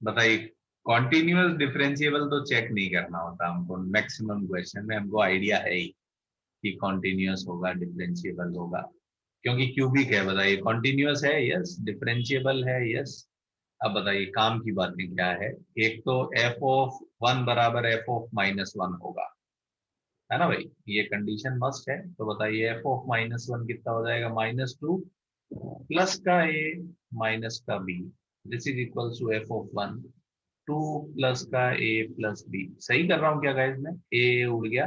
Speaker 1: बताइए। कॉन्टिन्यूअस डिफरेंशिएबल तो चेक नहीं करना होता हमको, मैक्सिमम क्वेश्चन में हमको आइडिया है ही कि कॉन्टिन्यूअस होगा, डिफरेंशिएबल होगा, क्योंकि क्यूबिक है। बताइए, कॉन्टिन्यूअस है यस, डिफरेंशिएबल है यस। अब बताइए काम की बातें क्या है। एक तो एफ ऑफ वन बराबर एफ ऑफ माइनस वन होगा, है ना भाई? ये कंडीशन मस्ट है। तो बताइए एफ ऑफ माइनस वन कितना हो जाएगा? माइनस टू प्लस का ए माइनस का b, this is equal to f of one two plus का ए प्लस बी। सही कर रहा हूँ क्या गाइज? में ए उड़ गया।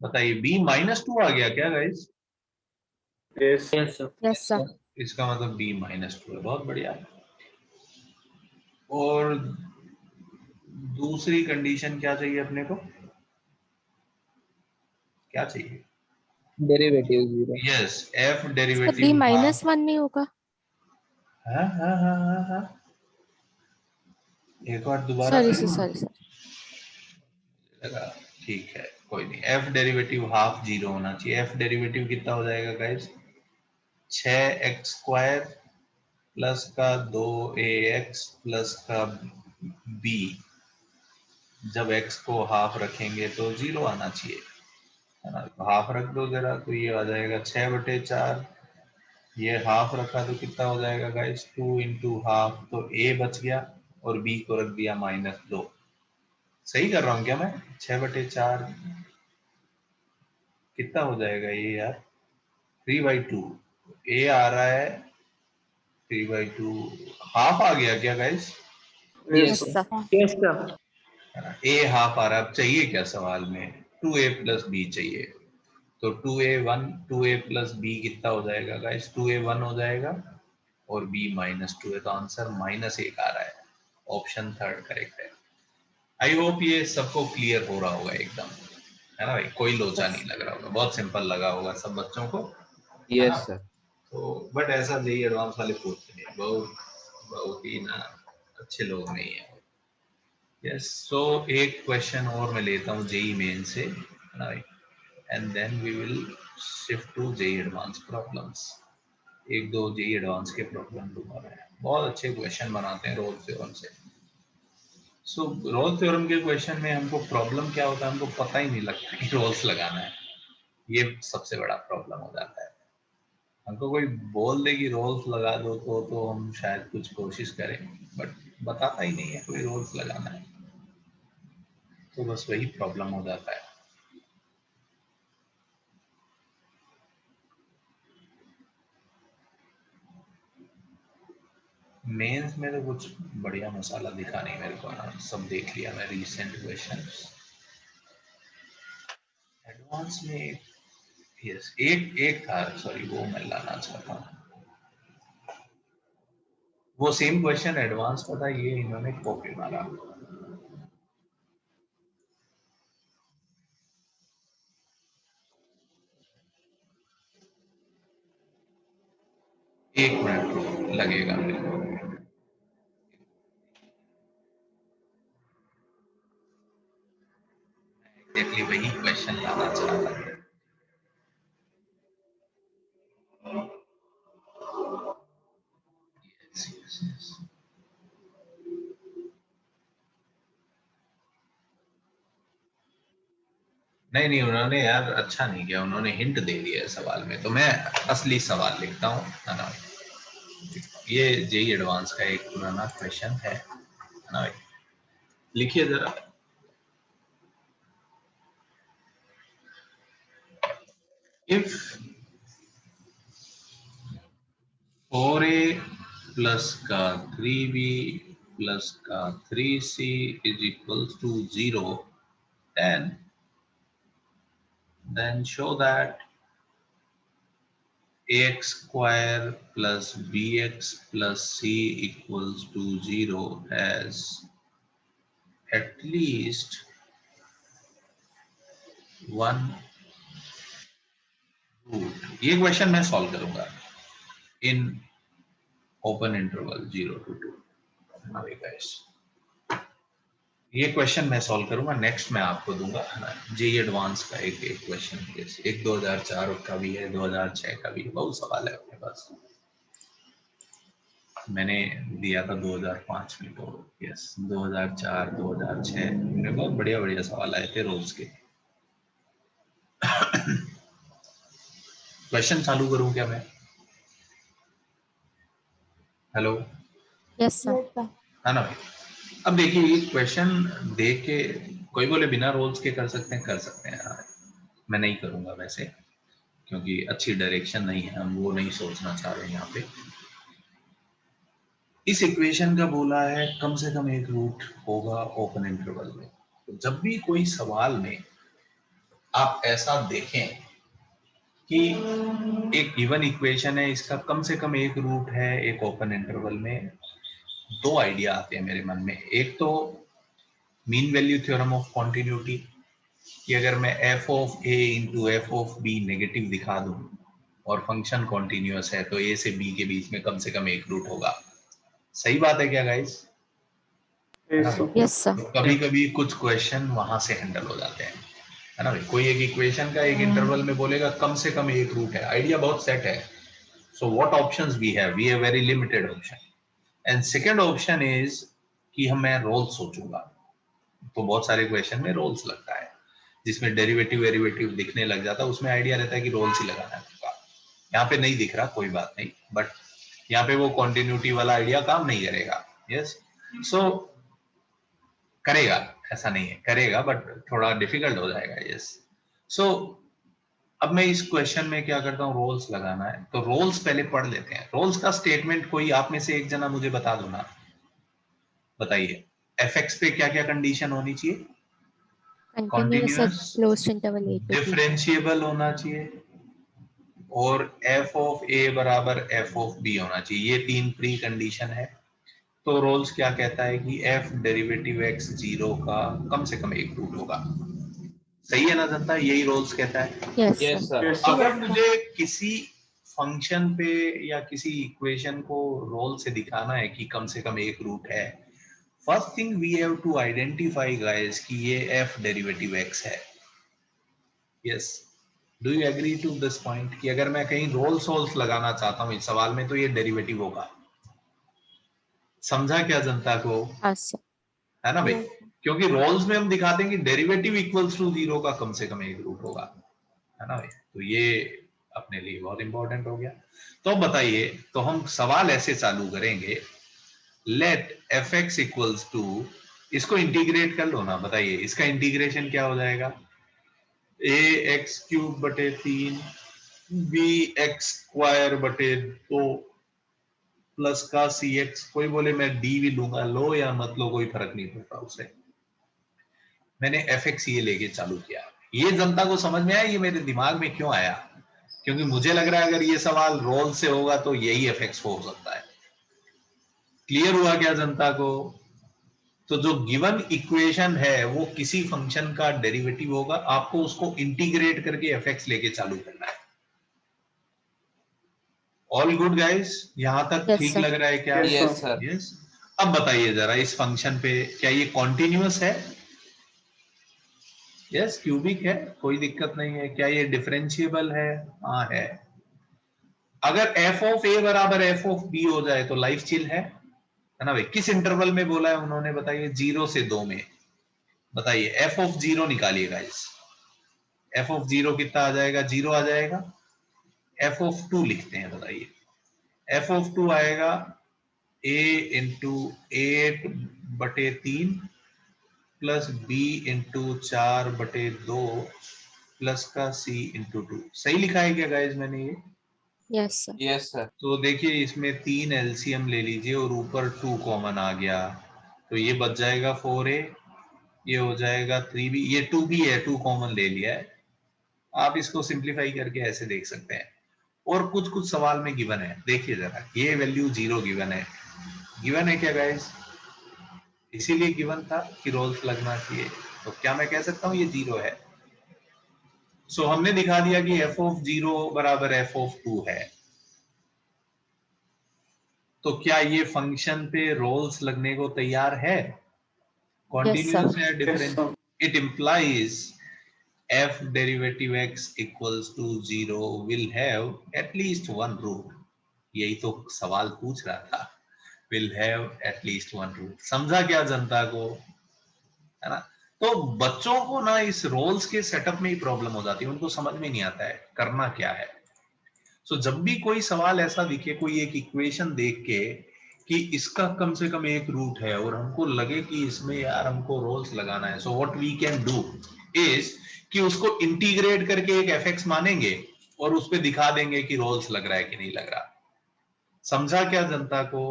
Speaker 1: बताइए बी माइनस टू आ गया क्या guys?
Speaker 3: Yes sir.
Speaker 4: Yes, sir.
Speaker 1: इसका मतलब बी माइनस टू है, बहुत बढ़िया। और दूसरी कंडीशन क्या चाहिए अपने को? क्या चाहिए?
Speaker 3: Derivative 0।
Speaker 1: Yes, F
Speaker 4: Sir,
Speaker 1: derivative
Speaker 4: B
Speaker 1: half.
Speaker 4: minus 1 नहीं होगा?
Speaker 1: हाँ हाँ हाँ हाँ हाँ, एक बार दोबारा
Speaker 4: Sorry, sir.
Speaker 1: करिए।
Speaker 4: Sorry, sir.
Speaker 1: लगा, ठीक है कोई नहीं। एफ डेरिवेटिव हाफ जीरो होना चाहिए। एफ डेरिवेटिव कितना हो जाएगा गाइस? 6x² प्लस का 2ax प्लस का b। जब x को हाफ रखेंगे तो जीरो आना चाहिए, है ना? तो हाफ रख दो जरा, तो ये आ जाएगा 6/4। ये हाफ रखा तो कितना हो जाएगा गाइस? 2 इंटू हाफ, तो a बच गया और b को रख दिया -2। सही कर रहा हूँ क्या मैं? 6/4 कितना हो जाएगा ये यार? 3/2। ए आ रहा है 3/2। हाफ आ गया क्या guys?
Speaker 4: Yes, sir.
Speaker 3: Yes sir.
Speaker 1: A half आ रहा है। अब चाहिए क्या सवाल में? 2a प्लस बी चाहिए। तो 2a प्लस बी कितना हो जाएगा गाइस? 2a 1 हो जाएगा और b -2 है, तो आंसर -1 आ रहा है। ऑप्शन थर्ड करेक्ट है। आई होप ये सबको क्लियर हो रहा होगा एकदम, है ना भाई? कोई लोचा
Speaker 4: Yes.
Speaker 1: नहीं लग रहा होगा, बहुत सिंपल लगा होगा सब बच्चों को, है ना?
Speaker 3: Yes sir.
Speaker 1: तो बट ऐसा जेई एडवांस वाले पूछते हैं, बहुत बहुत ही ना अच्छे लोग नहीं है। यस, सो एक क्वेश्चन और मैं लेता हूँ जेई मेन से, है ना भाई? And then we will shift to JEE advance problems. एक दो जेई एडवांस के प्रॉब्लम दूंगा मैं। बहुत अच्छे क्वेश्चन बनाते हैं रोल्स थ्योरम से। सो रोल्स थ्योरम के क्वेश्चन में हमको प्रॉब्लम क्या होता है, हमको पता ही नहीं लगता कि रोल्स लगाना है। ये सबसे बड़ा प्रॉब्लम हो जाता है। हमको कोई बोल दे कि रोल्स लगा दो तो हम शायद कुछ कोशिश करें, बट बताता ही नहीं है कोई रोल्स लगाना है, तो बस वही प्रॉब्लम हो जाता है। मेंस में तो कुछ बढ़िया मसाला दिखा नहीं मेरे को ना, सब देख लिया मैं रीसेंट क्वेश्चंस। एडवांस में यस एक एक था, सॉरी, वो मैं लाना चाहता हूँ। वो सेम क्वेश्चन एडवांस का था, ये इन्होंने कॉपी मारा। एक मिनट लगेगा मेरे को, एग्जैक्टली वही क्वेश्चन लाना चाह रहा था। Yes, yes, yes. नहीं नहीं, उन्होंने यार अच्छा नहीं किया, उन्होंने हिंट दे दिया है सवाल में, तो मैं असली सवाल लिखता हूँ, है ना? ये जेई एडवांस का एक पुराना क्वेश्चन है ना भाई? लिखिए जरा। इफ 4a प्लस का 3b प्लस का 3c is equal to 0, then show that ax square plus bx plus c equals to 0 has at least one root. ये क्वेश्चन मैं सॉल्व करूंगा इन ओपन इंटरवल 0 to 2. गाइस ये question मैं solve करूंगा, next मैं आपको दूंगा जेईई एडवांस का एक क्वेश्चन, एक 2004 का भी है, 2006 का भी है, बहुत सवाल है अपने पास। मैंने दिया था 2005 में, तो यस 2004 2006 में बहुत बढ़िया बढ़िया सवाल आए थे रोज के। क्वेश्चन चालू करूं क्या मैं? Hello,
Speaker 4: Yes, sir.
Speaker 1: है ना भाई? अब देखिए ये क्वेश्चन देख के कोई बोले बिना रोल्स के कर सकते हैं, कर सकते हैं यार, मैं नहीं करूंगा वैसे, क्योंकि अच्छी डायरेक्शन नहीं है, हम वो नहीं सोचना चाह रहे हैं यहाँ पे। इस इक्वेशन का बोला है कम से कम एक रूट होगा ओपन इंटरवल में। तो जब भी कोई सवाल में आप ऐसा देखें कि एक गिवन इक्वेशन है, इसका कम से कम एक रूट है एक ओपन इंटरवल में, दो आइडिया आते हैं मेरे मन में। एक तो mean value theorem of continuity, कि अगर मैं f of a into f of b negative दिखा दूं और फंक्शन कॉन्टिन्यूअस है तो a से b के बीच में कम से कम एक रूट होगा। सही बात है क्या गाइस?
Speaker 4: Yes, sir.
Speaker 1: कभी कभी कुछ क्वेश्चन वहां से हैंडल हो जाते हैं, है ना भाई? कोई एक इक्वेशन का एक इंटरवल में बोलेगा कम से कम एक रूट है, आइडिया बहुत सेट है। So what options we have very limited option. And second option is कि मैं रोल सोचूंगा, तो बहुत सारे क्वेश्चन में रोल्स लगता है जिसमें डेरिवेटिव वेरिवेटिव दिखने लग जाता है, उसमें आइडिया रहता है कि रोल्स ही लगाना है आपका। यहाँ पे नहीं दिख रहा, कोई बात नहीं, बट यहाँ पे वो कॉन्टिन्यूटी वाला आइडिया काम नहीं करेगा। यस, सो करेगा, ऐसा नहीं है, करेगा बट थोड़ा डिफिकल्ट हो जाएगा। यस, सो अब मैं इस क्वेश्चन में क्या करता हूँ, रोल्स लगाना है, तो रोल्स पहले पढ़ लेते हैं। रोल्स का स्टेटमेंट कोई आप में से एक जना मुझे बता दो ना, बताइए fx पे क्या क्या कंडीशन होनी चाहिए?
Speaker 4: Continuous at
Speaker 1: continuous,
Speaker 4: closed interval a to b.
Speaker 1: Differentiable होना चाहिए और f ऑफ a बराबर f ऑफ b होना चाहिए। ये तीन प्री कंडीशन है। तो रोल्स क्या कहता है कि f डेरिवेटिव x 0 का कम से कम एक रूट होगा। सही है ना जनता? यही रोल्स कहता है।
Speaker 4: Yes,
Speaker 3: Yes,
Speaker 4: sir.
Speaker 3: sir.
Speaker 1: अगर मुझे किसी फंक्शन पे या किसी इक्वेशन को रोल से दिखाना है कि कम से कम एक रूट है, first thing we have to identify guys कि ये f डेरिवेटिव x है। Yes, do you agree to this point कि अगर मैं कहीं रोल सोल्स लगाना चाहता हूं इस सवाल में तो ये डेरिवेटिव होगा। समझा क्या जनता को?
Speaker 4: Yes, sir.
Speaker 1: है ना भाई? क्योंकि रोल्स में हम दिखाते हैं कि डेरिवेटिव इक्वल्स टू 0 का कम से कम एक रूट होगा, है ना भाई? तो ये अपने लिए बहुत इंपॉर्टेंट हो गया। तो अब बताइए, तो हम सवाल ऐसे चालू करेंगे, let f x equals to, इसको इंटीग्रेट कर लो ना, बताइए इसका इंटीग्रेशन क्या हो जाएगा? ए एक्स क्यूब बटे 3 बी एक्स स्क्वायर बटे 2 प्लस का सी एक्स, कोई बोले मैं डी भी लूंगा, लो या मत लो कोई फर्क नहीं पड़ता उससे। मैंने एफ एक्स ये लेके चालू किया। ये जनता को समझ में आया ये मेरे दिमाग में क्यों आया? क्योंकि मुझे लग रहा है अगर ये सवाल रोल से होगा तो यही एफ एक्स हो सकता है। क्लियर हुआ क्या जनता को? तो जो गिवन इक्वेशन है वो किसी फंक्शन का डेरिवेटिव होगा, आपको उसको इंटीग्रेट करके एफ एक्स लेके चालू करना है। ऑल गुड गाइस, यहां तक
Speaker 4: Yes,
Speaker 1: ठीक
Speaker 4: sir.
Speaker 1: लग रहा है क्या?
Speaker 3: Yes, sir.
Speaker 1: यस। अब बताइए जरा इस फंक्शन पे क्या ये कॉन्टिन्यूअस है? यस, क्यूबिक है, कोई दिक्कत नहीं है। क्या ये डिफरेंशिएबल है? हाँ है। अगर f ऑफ a बराबर f ऑफ b हो जाए तो लाइफ चिल है ना भाई? किस इंटरवल में बोला है उन्होंने, बताइए? 0 से 2 में। बताइए f ऑफ 0 निकालिएगा, इस f ऑफ 0 कितना आ जाएगा? 0 आ जाएगा। f ऑफ 2 लिखते हैं, बताइए f ऑफ 2 आएगा a इंटू 8 बटे 3 प्लस b इंटू 4 बटे 2 प्लस का c इंटू 2। सही लिखा है क्या गाइज मैंने ये?
Speaker 4: Yes, sir.
Speaker 3: Yes, sir.
Speaker 1: तो देखिए इसमें 3 एलसीएम ले लीजिए और ऊपर 2 कॉमन आ गया, तो ये बच जाएगा 4a, ये हो जाएगा 3b, ये 2b है, 2 कॉमन ले लिया है। आप इसको सिंप्लीफाई करके ऐसे देख सकते हैं, और कुछ कुछ सवाल में गिवन है, देखिए जरा, ये वैल्यू 0 गिवन है। गिवन है क्या गाइस? इसीलिए गिवन था कि रोल्स लगना चाहिए। तो क्या मैं कह सकता हूं ये 0 है? सो हमने दिखा दिया कि f ऑफ 0 बराबर f ऑफ 2 है। तो क्या ये फंक्शन पे रोल्स लगने को तैयार है?
Speaker 4: Yes, sir.
Speaker 1: कॉन्टिन्यूअस है, different, it implies f derivative x equals to 0 will have at least one root। यही तो सवाल पूछ रहा था, will have at least one root। समझा क्या जनता को? है ना? तो बच्चों को ना इस रोल्स के सेटअप में ही प्रॉब्लम हो जाती है, उनको समझ में नहीं आता है करना क्या है। सो जब भी कोई सवाल ऐसा दिखे, कोई एक इक्वेशन देख के कि इसका कम से कम एक रूट है और हमको लगे कि इसमें यार हमको रोल्स लगाना है, so what we can do is कि उसको इंटीग्रेट करके एक एफएक्स मानेंगे और उस पे दिखा देंगे कि रोल्स लग रहा है कि नहीं लग रहा। समझा क्या जनता को?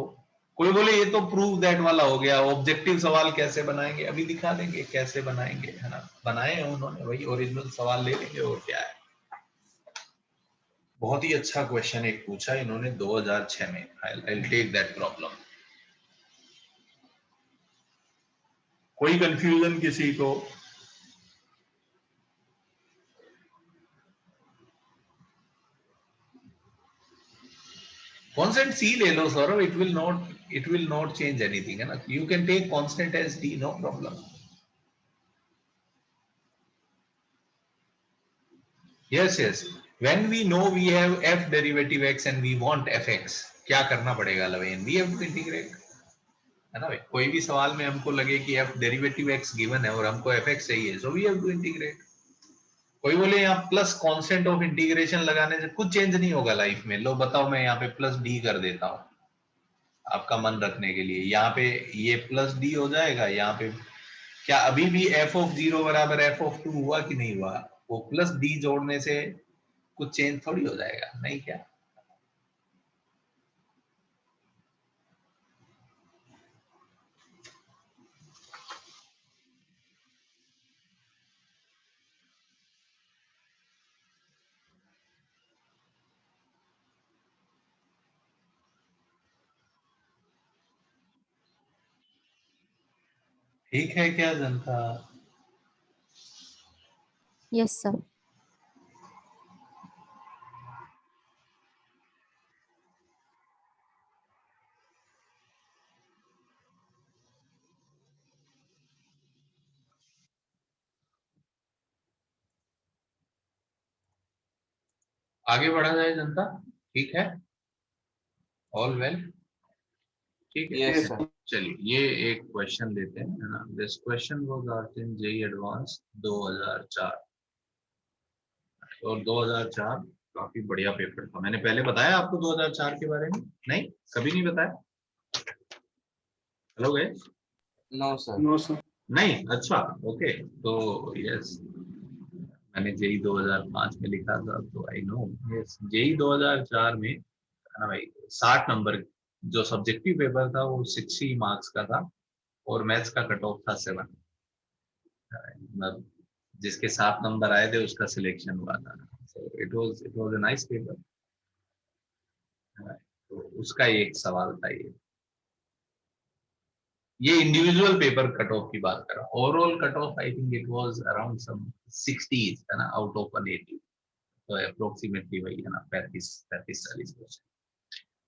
Speaker 1: कोई बोले ये तो प्रूव दैट वाला हो गया, ऑब्जेक्टिव सवाल कैसे बनाएंगे, अभी दिखा देंगे कैसे बनाएंगे, है ना? बनाए हैं उन्होंने, वही ओरिजिनल सवाल ले लेंगे और क्या है। बहुत ही अच्छा क्वेश्चन एक पूछा इन्होंने 2006 में। I'll take that problem। कोई कंफ्यूजन किसी को? कांस्टेंट सी ले लो Saurabh, it will not change anything, है ना? You can take constant as D, no problem. Yes yes, when we know we have f derivative x and we want fx, क्या करना पड़ेगा लवेन? वी हैव टू इंटीग्रेट, है ना भाई? कोई भी सवाल में हमको लगे कि f डेरिवेटिव x गिवन है और हमको fx चाहिए, so we have to integrate. कोई बोले यहाँ प्लस कांस्टेंट ऑफ इंटीग्रेशन लगाने से कुछ चेंज नहीं होगा लाइफ में, लो बताओ, मैं यहाँ पे प्लस डी कर देता हूँ आपका मन रखने के लिए। यहाँ पे ये प्लस डी हो जाएगा, यहाँ पे क्या अभी भी f ऑफ 0 बराबर f ऑफ 2 हुआ कि नहीं हुआ? वो प्लस डी जोड़ने से कुछ चेंज थोड़ी हो जाएगा, नहीं क्या? ठीक है क्या जनता?
Speaker 4: Yes, sir.
Speaker 1: आगे बढ़ा जाए जनता, ठीक है? ऑल वेल, ठीक है?
Speaker 3: Yes, sir.
Speaker 1: चलिए ये एक क्वेश्चन लेते हैं, है ना? This question was asked in JEE advance 2004। और 2004 काफी बढ़िया पेपर था। मैंने पहले बताया आपको 2004 के बारे में? नहीं, कभी नहीं बताया? हेलो गए?
Speaker 3: No, sir.
Speaker 2: No sir.
Speaker 1: नहीं, अच्छा, ओके। तो यस, मैंने जेई 2005 में लिखा था तो आई नो। यस, जेई 2004 में, है ना भाई, 60 नंबर जो सब्जेक्टिव पेपर था वो 60 मार्क्स का था और मैथ्स का कट ऑफ था 7। मतलब जिसके 7 नंबर आए थे उसका सिलेक्शन हुआ था। So it was a nice paper. तो उसका एक सवाल था ये इंडिविजुअल पेपर कट ऑफ की बात कर रहा हूँ। Overall cut off I think it was around some 60, है ना, आउट ऑफ 180। तो अप्रोक्सीमेटली वही है ना, 35-40%।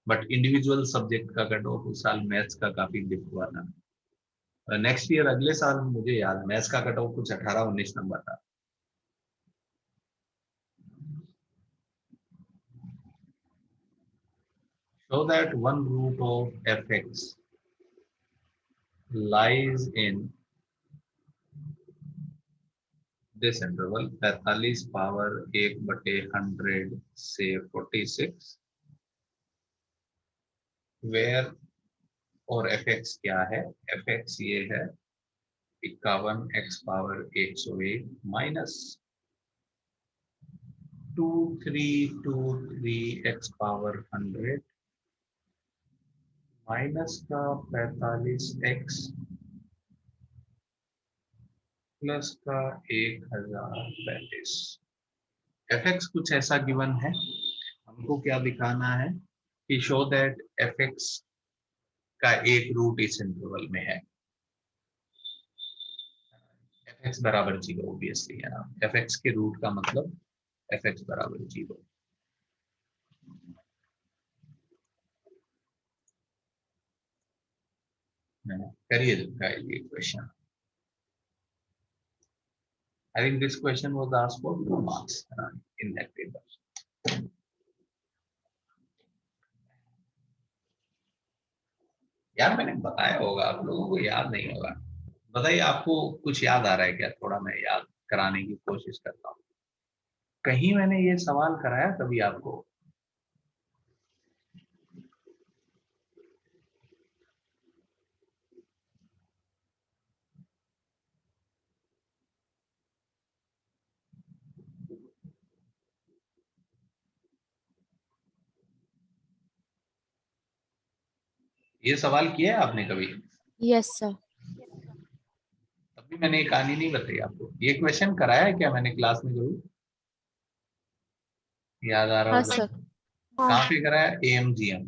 Speaker 1: बट इंडिविजुअल सब्जेक्ट का कट ऑफ उस साल मैथ्स का काफी डिप हुआ था। नेक्स्ट ईयर, अगले साल, मुझे याद, मैथ्स का कट ऑफ कुछ 18-19 नंबर था। So that one root of fx lies in this interval 45 power 1/100 से 46, where और fx क्या है? fx ये है 51 x power 108 minus 2323 x power 100 minus का 45x प्लस का 1035। fx कुछ ऐसा गिवन है, हमको क्या दिखाना है कि शो दैट एफ एक्स का एक रूट इस इंटरवल में है। एफ एक्स बराबर 0 ऑब्वियसली है ना, एफ एक्स के रूट का मतलब एफ एक्स बराबर 0। करिए ये question. I think this question was asked for 2 marks in that paper. यार मैंने बताया होगा, आप लोगों को याद नहीं होगा। बताइए आपको कुछ याद आ रहा है क्या? थोड़ा मैं याद कराने की कोशिश करता हूँ। कहीं मैंने ये सवाल कराया कभी आपको? ये सवाल किया है आपने कभी?
Speaker 4: Yes, sir.
Speaker 1: तभी मैंने एक कहानी नहीं बताई आपको। ये क्वेश्चन कराया है क्या मैंने क्लास में कभी? याद आ रहा
Speaker 4: हाँ,
Speaker 1: होगा।
Speaker 4: sir.
Speaker 1: कहाँ पे कराया? AMGM।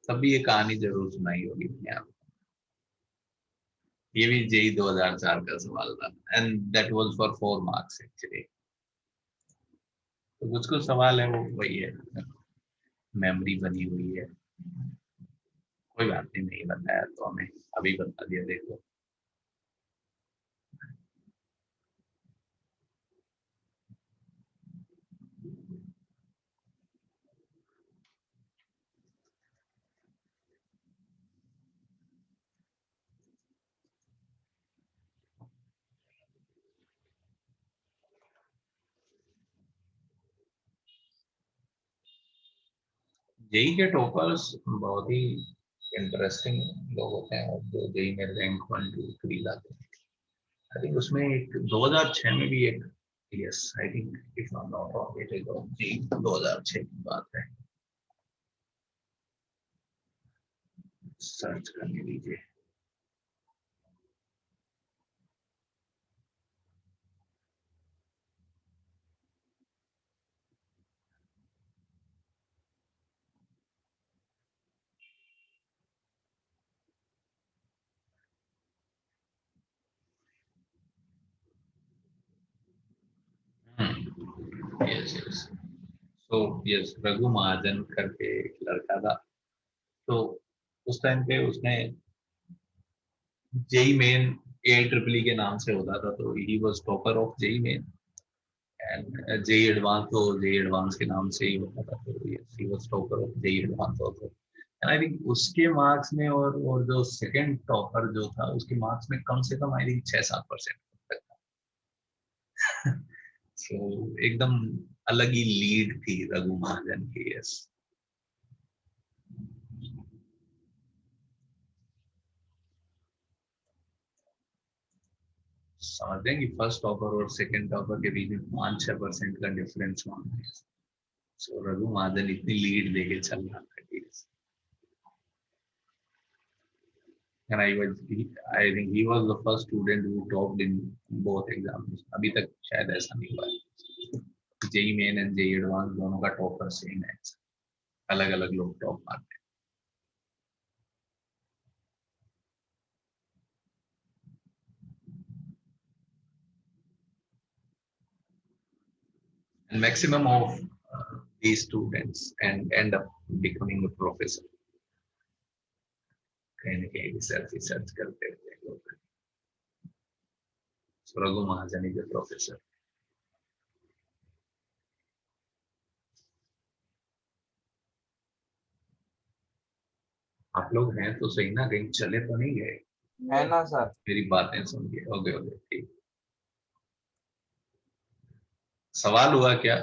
Speaker 1: तभी ये कहानी जरूर सुनाई होगी मैंने आपको। ये भी जेई 2004 का सवाल था and that was for 4 marks actually. तो कुछ कुछ सवाल है वो वही है, मेमोरी बनी हुई है। कोई बात नहीं, नहीं बताया तो हमें अभी बता दिया। देखो जेई के टॉपर्स बहुत ही इंटरेस्टिंग लोग होते हैं, और जो जेई में रैंक 1 2 3 लाते हैं। आई थिंक उसमें एक 2006 में भी एक, yes I think if not wrong it is JEE 2006 की बात है। सर्च करने दीजिए। यस यस, तो यस रघु महाजन करके एक लड़का था। तो उस टाइम पे उसने जेई मेन ए ट्रिपल के नाम से होता था, तो he was topper of JEE main. And JEE advance तो जेई एडवांस के नाम से ही होता था, तो yes he was topper of JEE advance also. And I think उसके मार्क्स में और जो सेकंड टॉपर जो था उसके मार्क्स में कम से कम आई थिंक 6-7% तक था। सो एकदम अलग ही लीड थी रघु महाजन की। यस, समझते हैं कि फर्स्ट टॉपर और सेकंड टॉपर के बीच में 5-6% का डिफरेंस मांग है। सो रघु महाजन इतनी लीड लेके चल रहा था कि and I think he was the first student who topped in both exams. अभी तक शायद ऐसा नहीं हुआ है। JEE main and JEE advance दोनों का टॉपर सेम है, अलग अलग लोग टॉप मारते हैं। Maximum of these students and end up becoming a professor। कहीं ना कहीं रिसर्च करते रहते हैं लोग। So Raghu Mahajan is a professor। आप लोग हैं तो सही ना, कहीं चले तो नहीं गए?
Speaker 3: है ना सर।
Speaker 1: मेरी बातें सुन के। ओके ओके ठीक। सवाल हुआ क्या?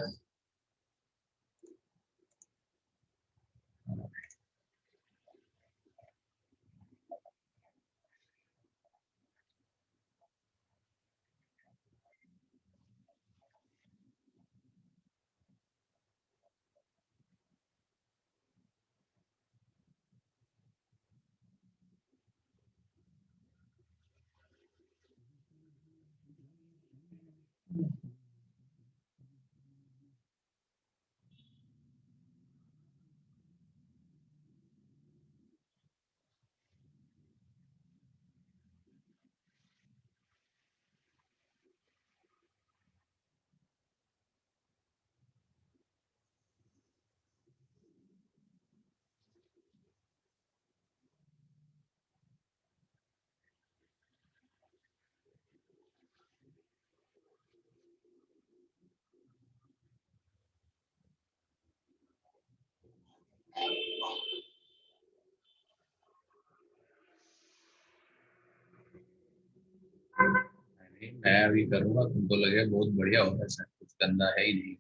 Speaker 1: मैं अभी करूंगा, तुमको लगेगा बहुत बढ़िया हो रहा है सर, कुछ गंदा है ही नहीं,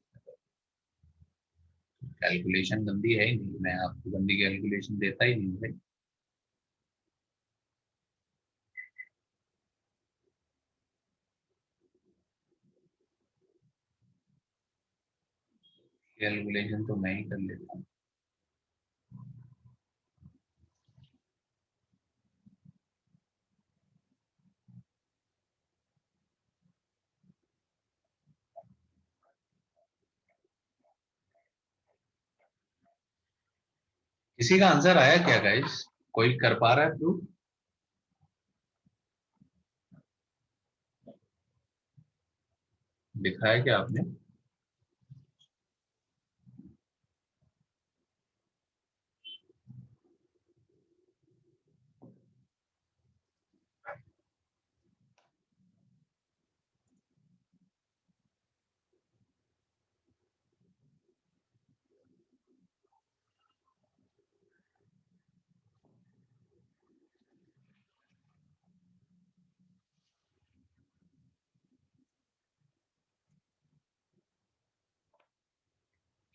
Speaker 1: कैलकुलेशन गंदी है ही नहीं, मैं आपको गंदी कैलकुलेशन देता ही नहीं भाई। कैलकुलेशन तो मैं ही कर लेता हूँ। किसी का आंसर आया क्या गाइस? कोई कर पा रहा है प्रूफ? दिखा है क्या आपने?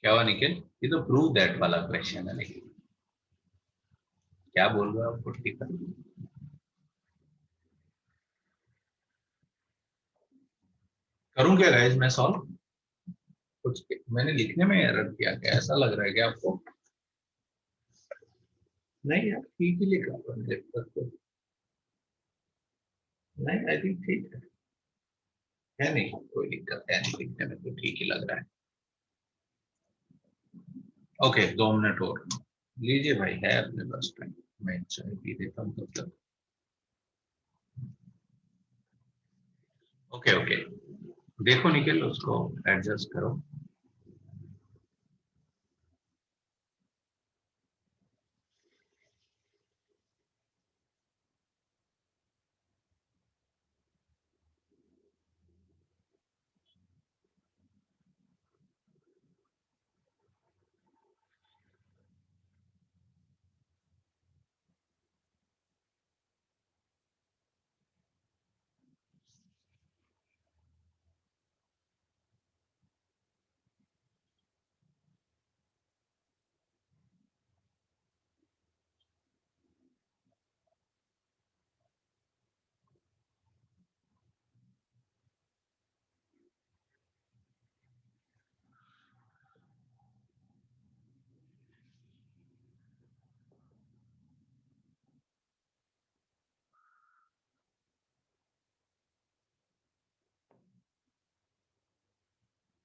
Speaker 1: क्या हुआ निखिल? ये तो प्रूव दैट वाला क्वेश्चन है निखिल। क्या बोल रहे हो आप? 40 का करूं क्या गाइस मैं सॉल्व? कुछ मैंने लिखने में एरर किया क्या? ऐसा लग रहा है क्या आपको? नहीं यार, ठीक ही लिखा हुआ है जब तक तो। नहीं, आई थिंक ठीक है नहीं, कोई दिक्कत है नहीं, लिखने में तो ठीक ही लग रहा है। ओके, 2 मिनट और लीजिए भाई, है अपने पास टाइम। मैं चाय पी देता हूँ तब तक। ओके ओके, देखो निखिल, उसको एडजस्ट करो।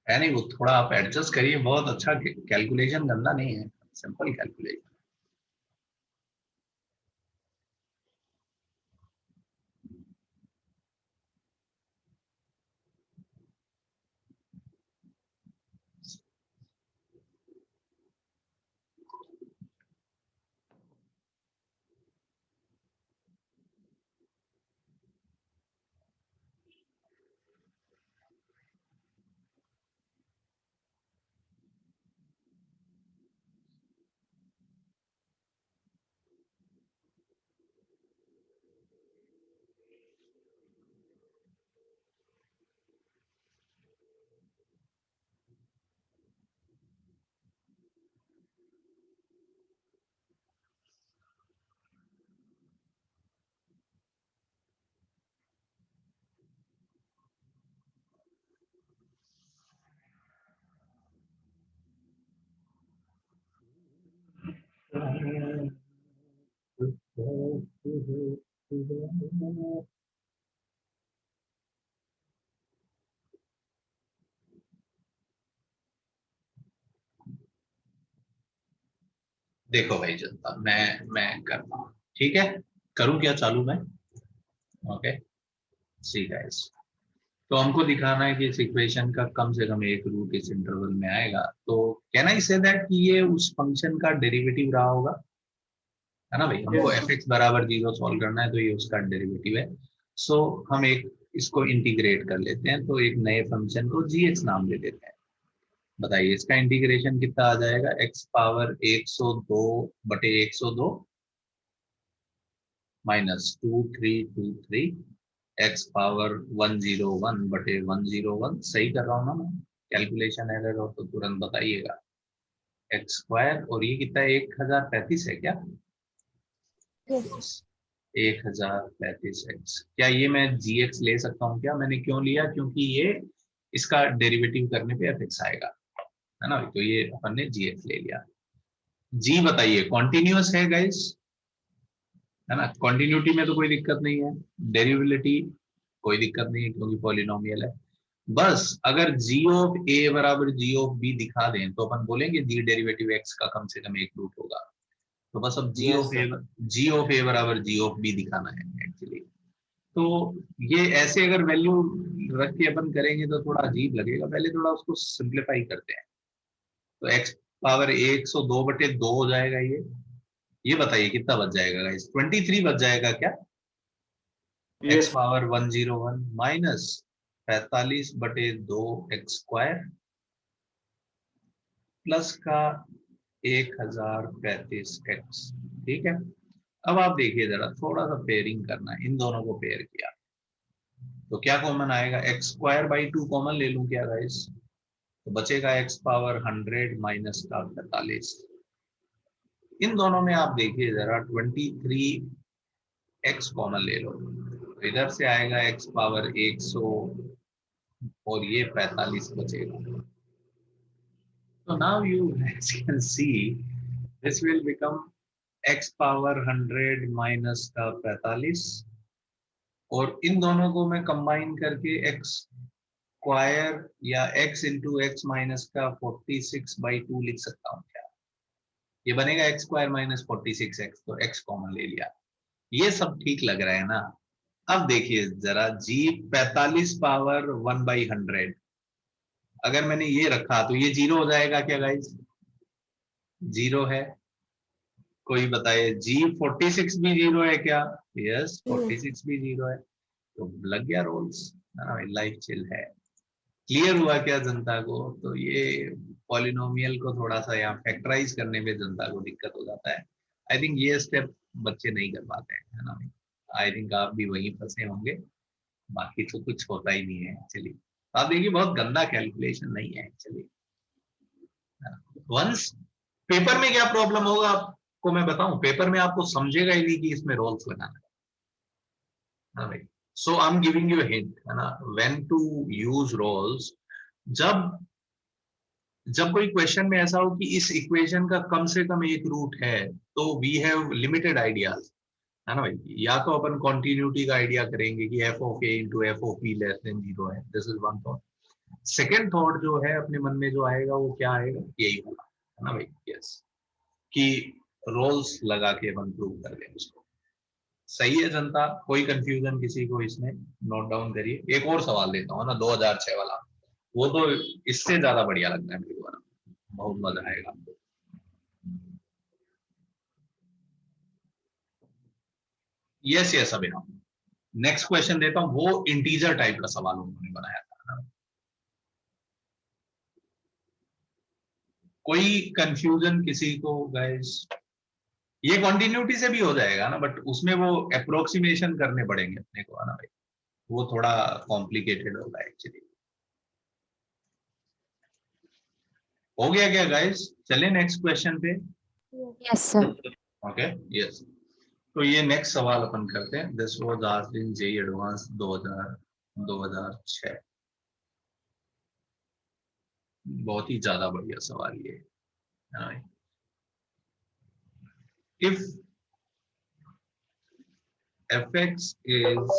Speaker 1: है नहीं, वो थोड़ा आप एडजस्ट करिए, बहुत अच्छा कैलकुलेशन गंदा नहीं है, सिंपल कैलकुलेशन। देखो भाई जनता, मैं करता हूँ, ठीक है? करूँ क्या चालू मैं? ओके, सी गाइस, तो हमको दिखाना है कि इस इक्वेशन का कम से कम एक रूट इस इंटरवल में आएगा, तो कैन आई से दैट कि ये उस फंक्शन का डेरिवेटिव रहा होगा, है ना भाई? हमको एफ एक्स बराबर 0 सॉल्व करना है, तो ये उसका डेरिवेटिव है। सो हम एक इसको इंटीग्रेट कर लेते हैं, तो एक नए फंक्शन को जी एक्स नाम दे देते हैं। बताइए इसका इंटीग्रेशन कितना आ जाएगा? एक्स पावर 102 बटे 102 माइनस 2323 x पावर 101 बटे 101, सही कर रहा हूँ ना मैं? कैलकुलेशन एरर हो तो तुरंत बताइएगा। एक्स स्क्वायर और ये कितना है, 1035 है क्या?
Speaker 4: Yes.
Speaker 1: 1035x। क्या ये मैं gx ले सकता हूँ क्या? मैंने क्यों लिया? क्योंकि ये इसका डेरिवेटिव करने पे fx आएगा, है ना? तो ये अपन ने gx ले लिया। g बताइए, कॉन्टिन्यूअस है गाइस, है ना? कॉन्टिन्यूटी में तो कोई दिक्कत नहीं है, डेरिवेबिलिटी कोई दिक्कत नहीं है क्योंकि पॉलिनोमियल है। बस अगर g ऑफ a बराबर g ऑफ b दिखा दें तो अपन बोलेंगे g डेरिवेटिव x का कम से कम एक रूट होगा। तो बस अब g ऑफ a बराबर g ऑफ b दिखाना है एक्चुअली। तो ये ऐसे अगर वैल्यू रख के अपन करेंगे तो थोड़ा अजीब लगेगा, पहले थोड़ा उसको सिंप्लीफाई करते हैं। तो x पावर 102 बटे 2 हो जाएगा ये बताइए कितना बच जाएगा गाइस? 23 बच जाएगा क्या? x पावर 101 माइनस 45 बटे 2 एक्स स्क्वायर प्लस का 1035x। ठीक है, अब आप देखिए जरा, थोड़ा सा पेयरिंग करना है, इन दोनों को पेयर किया तो क्या कॉमन आएगा? एक्स स्क्वायर बाई 2 कॉमन ले लूं क्या गाइस? तो बचेगा x पावर 100 माइनस का 45। इन दोनों में आप देखिए जरा, 23x कॉमन ले लो तो इधर से आएगा x पावर 100 और ये 45 बचेगा। तो now you can see this will become x power 100 minus का 45 और इन दोनों को मैं कंबाइन करके x स्क्वायर या x इंटू एक्स माइनस का 46/2 लिख सकता हूँ क्या? ये बनेगा एक्स स्क्वायर माइनस 46x, तो x कॉमन ले लिया। ये सब ठीक लग रहा है ना? अब देखिए जरा g 45 पावर 1/100, अगर मैंने ये रखा तो ये जीरो हो जाएगा क्या गाइज? जीरो है। कोई बताए जी 46 भी जीरो है क्या? यस, 46 भी जीरो है। तो लग गया रोल्स, लाइफ चिल है। क्लियर हुआ क्या जनता को? तो ये पॉलिनोमियल को थोड़ा सा यहाँ फैक्टराइज करने में जनता को दिक्कत हो जाता है। आई थिंक ये स्टेप बच्चे नहीं कर पाते हैं, है ना? आई थिंक आप भी वहीं फंसे होंगे, बाकी तो कुछ होता ही नहीं है एक्चुअली। आप देखिए बहुत गंदा कैलकुलेशन नहीं है एक्चुअली। वंस पेपर में क्या प्रॉब्लम होगा आपको मैं बताऊं, पेपर में आपको समझेगा ही नहीं कि इसमें रोल्स लगाना है भाई। So I am giving you hint, है ना, व्हेन टू यूज रोल्स। जब जब कोई क्वेश्चन में ऐसा हो कि इस इक्वेशन का कम से कम एक रूट है तो वी हैव लिमिटेड आइडियाज, है ना भाई। या तो अपन कॉन्टिन्यूटी का आइडिया करेंगे कि f of a into f of b less than zero है, this is one thought. Second thought जो है अपने मन में जो आएगा वो क्या आएगा? यही होगा, है ना भाई। यस, कि रोल्स लगा के अपन प्रूव कर दें उसको। सही है जनता, कोई कंफ्यूजन किसी को इसमें? नोट डाउन करिए। एक और सवाल देता हूँ ना, 2006 वाला, वो तो इससे ज्यादा बढ़िया लगता है मेरे को ना, बहुत मजा आएगा आपको। यस यस, अभी हम नेक्स्ट क्वेश्चन देता हूं, वो इंटीजर टाइप का सवाल उन्होंने बनाया था ना। कोई कंफ्यूजन किसी को गाइस? ये कॉन्टिन्यूटी से भी हो जाएगा ना, बट उसमें वो अप्रोक्सीमेशन करने पड़ेंगे अपने को, है ना भाई। वो थोड़ा कॉम्प्लिकेटेड होगा एक्चुअली। हो गया क्या गाइस? चले नेक्स्ट क्वेश्चन पे।
Speaker 4: Yes, sir.
Speaker 1: Okay, yes. तो ये नेक्स्ट सवाल अपन करते हैं। This was asked in JEE advance 2006। बहुत ही ज्यादा बढ़िया सवाल ये, है ना। If fx is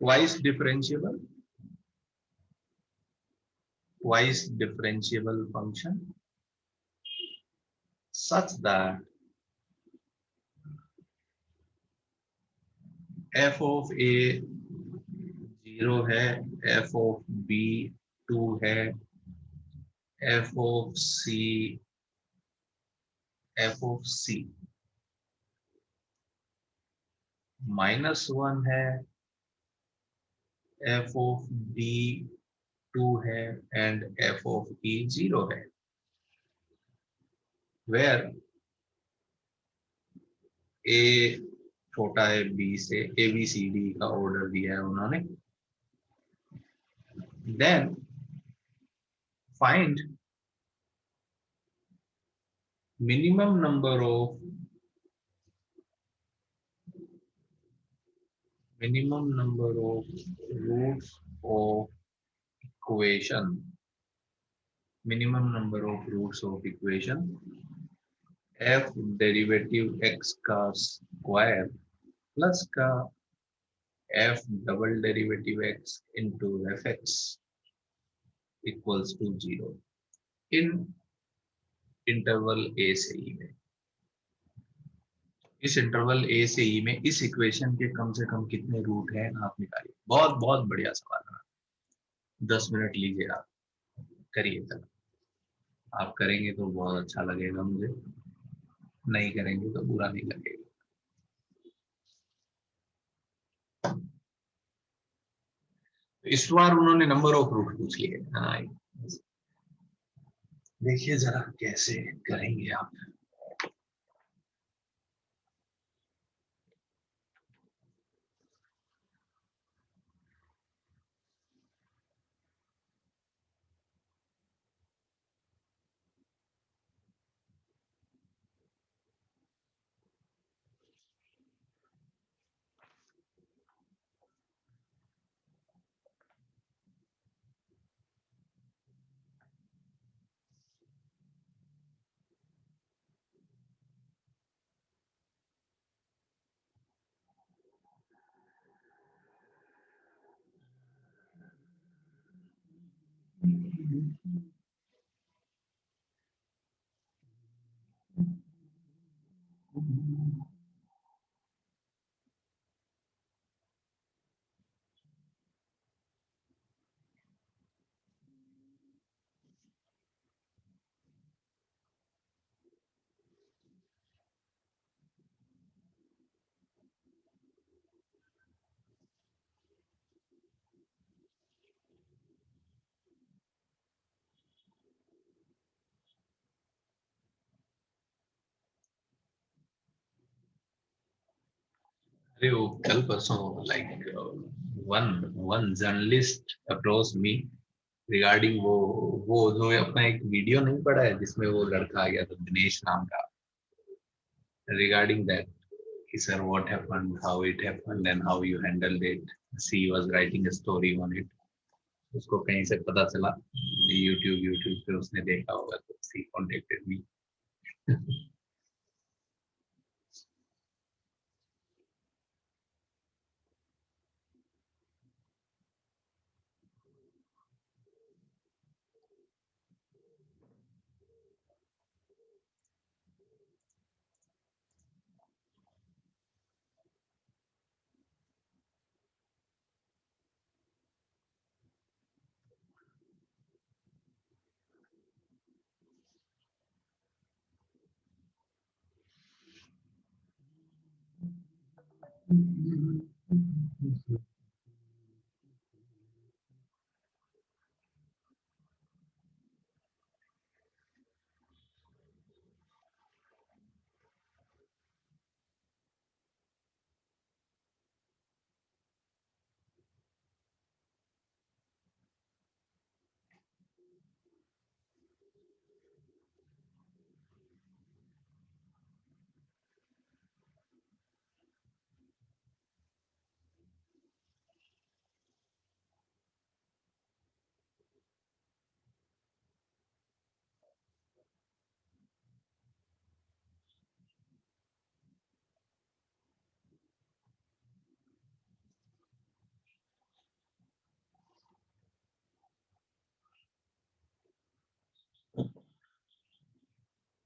Speaker 1: twice differentiable function such that f of a 0 है, f of b 2 है, f of c -1 है, f of d 2 है and f of e 0 है, where a छोटा है बी से, ए बी सी डी का order दिया है उन्होंने. Then find minimum number of roots of equation. Minimum number of roots of equation f derivative x का square plus का f double derivative x into fx equals to 0 in interval ए से ई में. इस interval ए से ई में इस इक्वेशन के कम से कम कितने रूट हैं आप निकालिए. बहुत बहुत बढ़िया सवाल है. 10 मिनट लीजिए, आप करिए. तक आप करेंगे तो बहुत अच्छा लगेगा मुझे, नहीं करेंगे तो बुरा नहीं लगेगा. इस बार उन्होंने नंबर ऑफ रूट पूछ लिए. हाँ, देखिए जरा कैसे करेंगे आप. अरे वो कल परसों like one one journalist approach me regarding वो जो अपना एक वीडियो नहीं पड़ा है जिसमें वो लड़का आ गया था दिनेश नाम का, रिगार्डिंग दैट कि sir what happened, how it happened and how you handled it. She was writing a story on it. उसको कहीं से पता चला, यूट्यूब पे उसने देखा होगा तो सी कॉन्टेक्टेड मी.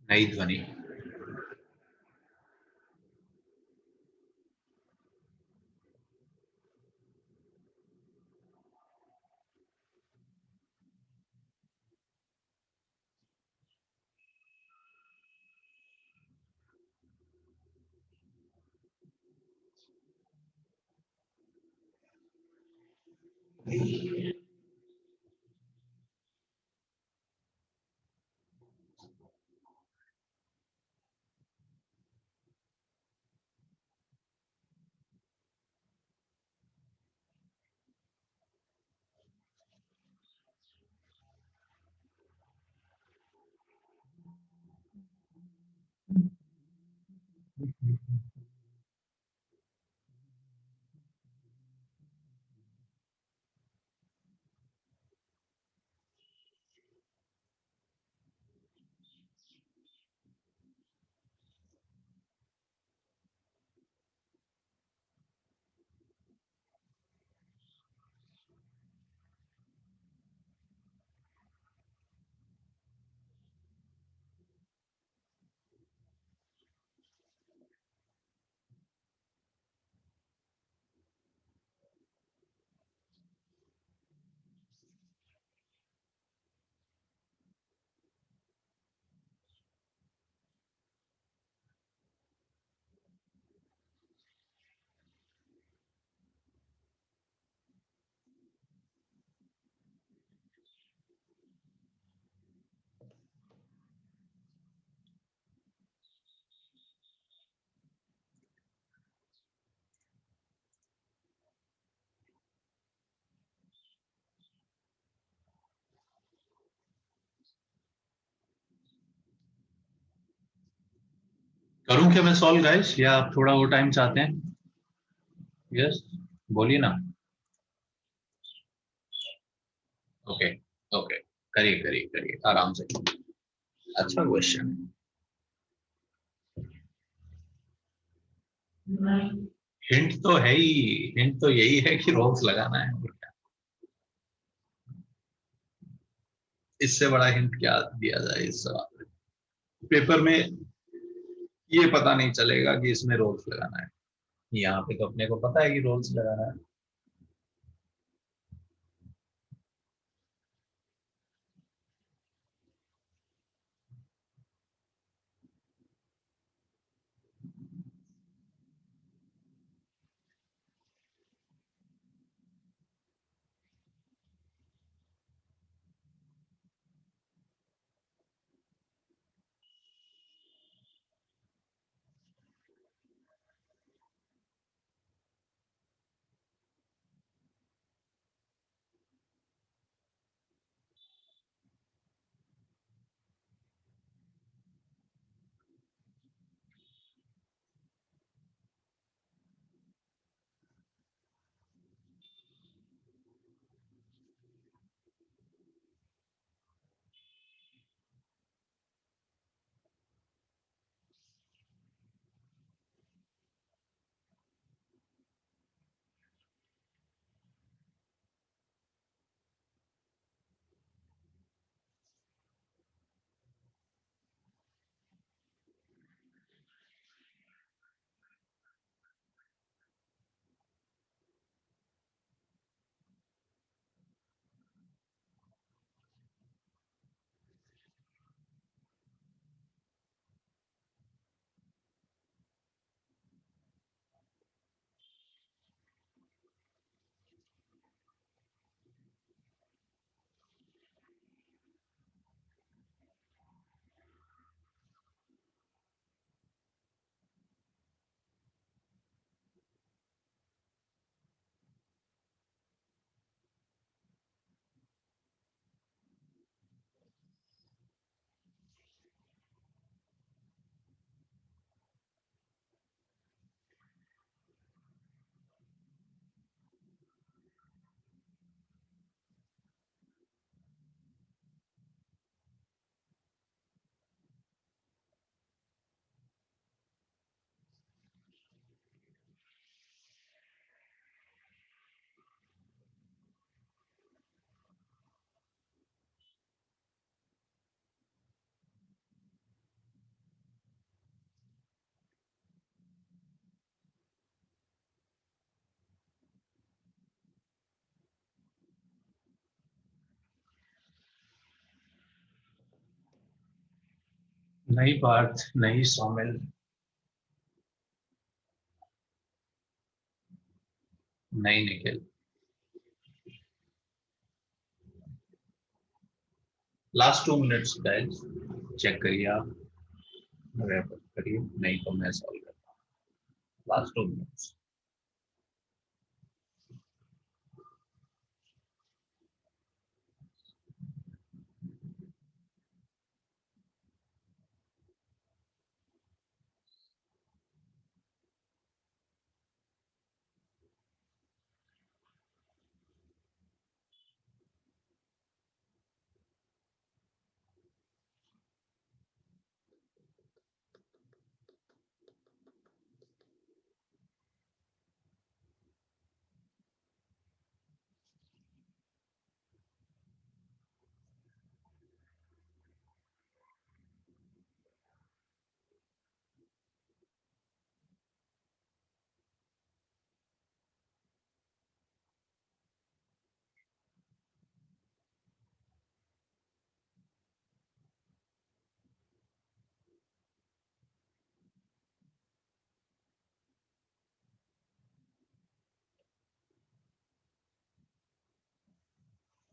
Speaker 1: नई ध्वनि. करूं क्या मैं सॉल्व गाइस, या आप थोड़ा वो टाइम चाहते हैं? यस, बोलिए ना। ओके ओके, करिए करिए करिए आराम से। अच्छा क्वेश्चन। हिंट तो है ही, हिंट तो यही है कि रोल्स लगाना है, और क्या। इससे बड़ा हिंट क्या दिया जाए इस सवाल में? पेपर में ये पता नहीं चलेगा कि इसमें रोल्स लगाना है। यहाँ पे तो अपने को पता है कि रोल्स लगाना है। नहीं पार्थ, नहीं शामिल, नहीं Nikhil. Last 2 minutes guys, check करिए आप, रैप अप करिए, नहीं तो मैं सॉल्व करता हूँ। Last 2 minutes.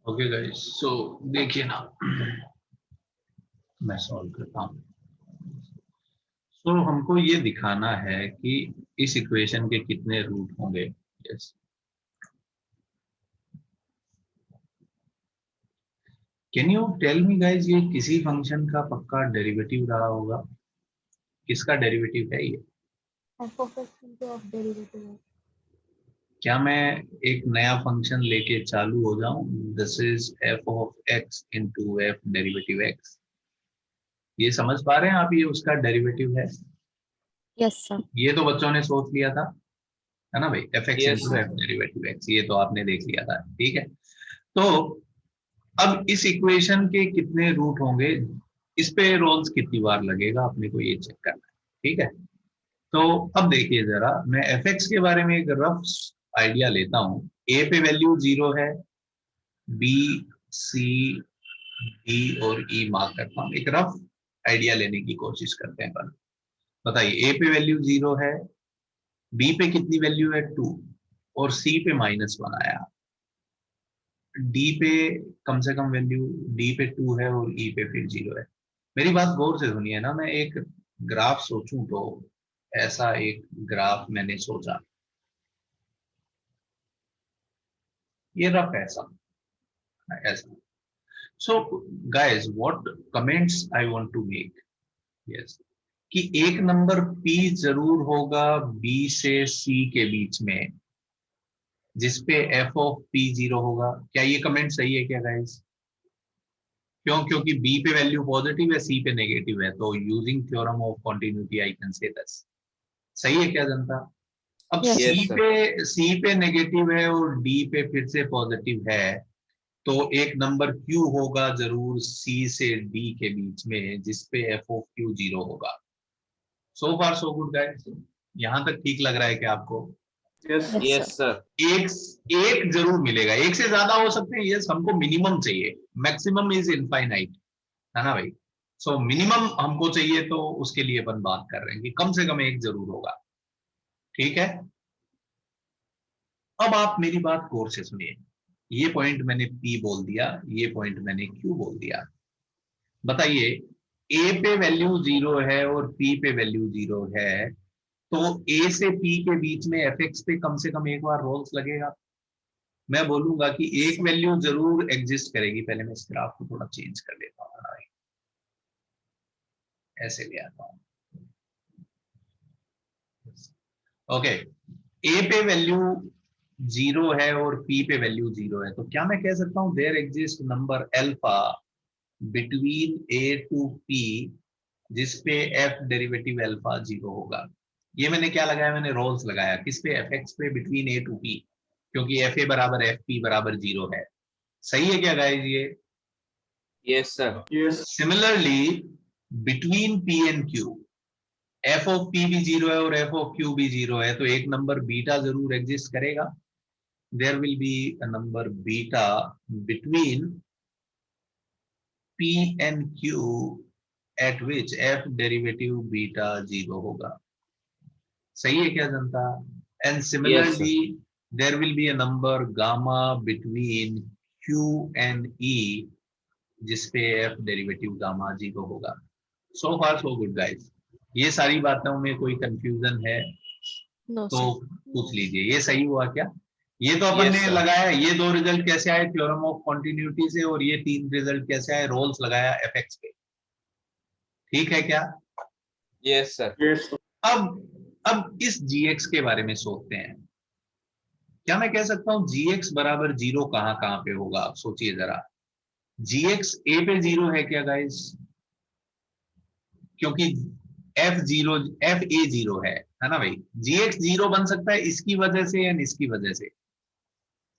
Speaker 1: ओके गाइस, सो देखिए ना, मैं सॉल्व करता हूँ। सो हमको ये दिखाना है कि इस इक्वेशन के कितने रूट होंगे। Yes, can you tell me guys, ये किसी फंक्शन का पक्का डेरिवेटिव रहा होगा? किसका डेरिवेटिव है ये?
Speaker 4: f of x into f derivative of
Speaker 1: क्या मैं एक नया फंक्शन लेके चालू हो जाऊं? This is F of x into F derivative x. ये समझ पा रहे हैं आप, ये उसका डेरिवेटिव है।
Speaker 4: yes sir
Speaker 1: ये तो बच्चों ने सोच लिया था, है ना भाई, F x
Speaker 3: Yes,
Speaker 1: into
Speaker 3: sir.
Speaker 1: F derivative x, ये तो आपने देख लिया था। ठीक है, तो अब इस इक्वेशन के कितने रूट होंगे, इस पे रोल्स कितनी बार लगेगा, अपने को ये चेक करना है। ठीक है, तो अब देखिए जरा, मैं एफ एक्स के बारे में एक रफ आइडिया लेता हूँ। ए पे वैल्यू 0 है, बी, सी, डी और ई मार्क करता हूँ। एक रफ आइडिया लेने की कोशिश करते हैं। पर बताइए, ए पे वैल्यू 0 है, बी पे कितनी वैल्यू है 2, और सी पे -1 आया, डी पे कम से कम वैल्यू, डी पे 2 है और ई पे फिर 0 है। मेरी बात गौर से सुनिए ना, मैं एक ग्राफ सोचूं तो ऐसा एक ग्राफ मैंने सोचा, ये रफ ऐसा ऐसा। So guys, what comments I want to make, yes, कि एक नंबर P जरूर होगा B से C के बीच में, जिसपे f ऑफ P 0 होगा। क्या ये कमेंट सही है क्या गाइस? क्यों? क्योंकि B पे वैल्यू पॉजिटिव है, C पे नेगेटिव है, तो using theorem of continuity I can say this. सही है क्या जनता? अब
Speaker 4: Yes,
Speaker 3: Yes, sir.
Speaker 1: C पे नेगेटिव है और D पे फिर से पॉजिटिव है, तो एक नंबर Q होगा जरूर C से D के बीच में, जिसपे f ऑफ Q 0 होगा। So far so good guys, यहां तक ठीक लग रहा है क्या आपको?
Speaker 4: yes
Speaker 3: Yes,
Speaker 4: sir
Speaker 3: sir.
Speaker 1: एक एक जरूर मिलेगा, एक से ज्यादा हो सकते हैं, ये हमको मिनिमम चाहिए, मैक्सिमम इज इनफाइनाइट, है ना भाई। सो मिनिमम हमको चाहिए, तो उसके लिए अपन बात कर रहे हैं कि कम से कम एक जरूर होगा। ठीक है, अब आप मेरी बात गौर से सुनिए। ये पॉइंट मैंने P बोल दिया, ये पॉइंट मैंने Q बोल दिया। बताइए, A पे वैल्यू 0 है और P पे वैल्यू 0 है, तो A से P के बीच में fx पे कम से कम एक बार रोल्स लगेगा। मैं बोलूंगा कि एक वैल्यू जरूर एग्जिस्ट करेगी। पहले मैं इस ग्राफ को थोड़ा चेंज कर लेता हूँ, ऐसे ले आता हूँ। ओके, A पे वैल्यू 0 है और P पे वैल्यू 0 है, तो क्या मैं कह सकता हूं there exist number alpha between A to P, जिसपे f डेरिवेटिव अल्फा 0 होगा। ये मैंने क्या लगाया? मैंने रोल्स लगाया, किस पे? fx पे बिटवीन A टू P, क्योंकि fa बराबर fp बराबर 0 है। सही है क्या गाइस ये?
Speaker 3: Yes, sir.
Speaker 1: Similarly between P and Q, f of P भी 0 है और f ऑफ Q भी 0 है, तो एक नंबर बीटा जरूर एग्जिस्ट करेगा। There will be a number beta between P and Q at which f derivative beta 0 होगा। सही है क्या जनता? And
Speaker 3: Yes, sir.
Speaker 1: Similarly there will be a number gamma between Q and E, जिसपे f derivative gamma 0 होगा। So far so good guys. ये सारी बातों में कोई कंफ्यूजन है
Speaker 4: no
Speaker 1: तो
Speaker 4: sir
Speaker 1: पूछ लीजिए। ये सही हुआ क्या? ये तो अपन
Speaker 3: Yes,
Speaker 1: ने
Speaker 3: sir.
Speaker 1: लगाया, ये दो रिजल्ट कैसे आए? थ्योरम ऑफ कॉन्टिन्यूटी से। और ये तीन रिजल्ट कैसे आए? रोल्स लगाया fx पे। ठीक है क्या?
Speaker 3: Yes, sir.
Speaker 1: अब इस gx के बारे में सोचते हैं। क्या मैं कह सकता हूं gx बराबर 0 कहां कहां पे होगा? आप सोचिए जरा। gx a पे 0 है क्या गाइस? क्योंकि f a 0 है ना भाई। gx 0 बन सकता है इसकी वजह से या इसकी वजह से।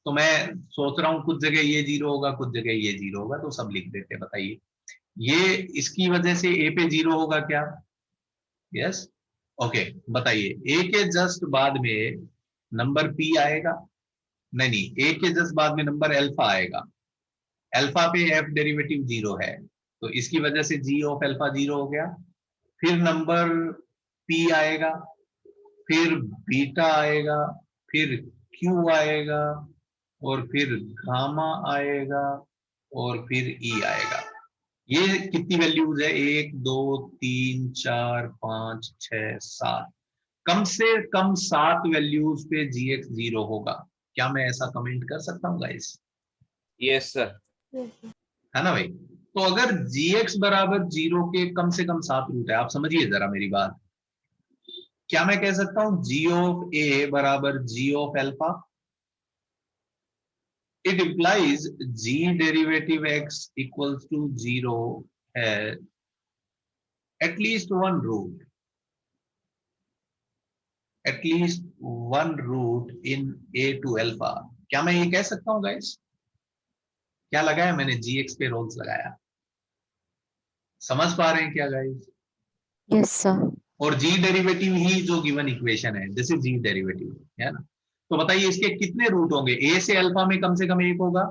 Speaker 1: तो मैं सोच रहा हूं कुछ जगह ये 0 होगा, कुछ जगह ये 0 होगा, तो सब लिख देते हैं। बताइए, ये इसकी वजह से a पे 0 होगा क्या? Yes, okay. बताइए, a के जस्ट बाद में नंबर p आएगा? नहीं नहीं, a के जस्ट बाद में नंबर अल्फा आएगा। अल्फा पे f डेरिवेटिव 0 है, तो इसकी वजह से g ऑफ अल्फा 0 हो गया। फिर नंबर p आएगा, फिर बीटा आएगा, फिर q आएगा, और फिर गामा आएगा और फिर ई आएगा। ये कितनी वैल्यूज है? 1 2 3 4 5 6 7, कम से कम 7 वैल्यूज पे gx 0 होगा। क्या मैं ऐसा कमेंट कर सकता हूँ guys?
Speaker 3: Yes, sir.
Speaker 4: Yes, sir.
Speaker 1: है ना भाई? तो अगर gx बराबर 0 के कम से कम 7 रूट है, आप समझिए जरा मेरी बात। क्या मैं कह सकता हूं g ऑफ a बराबर g of alpha? It implies g derivative x equals to 0 है at least one root in a to alpha. क्या मैं ये कह सकता हूं गाइस? क्या लगाया मैंने? gx पे रोल्स लगाया। समझ पा रहे हैं क्या गाइस?
Speaker 4: Yes, sir.
Speaker 1: और g डेरिवेटिव ही जो गिवन इक्वेशन है, दिस इज g डेरिवेटिव, है ना? तो बताइए इसके कितने रूट होंगे? a से अल्फा में कम से कम एक होगा,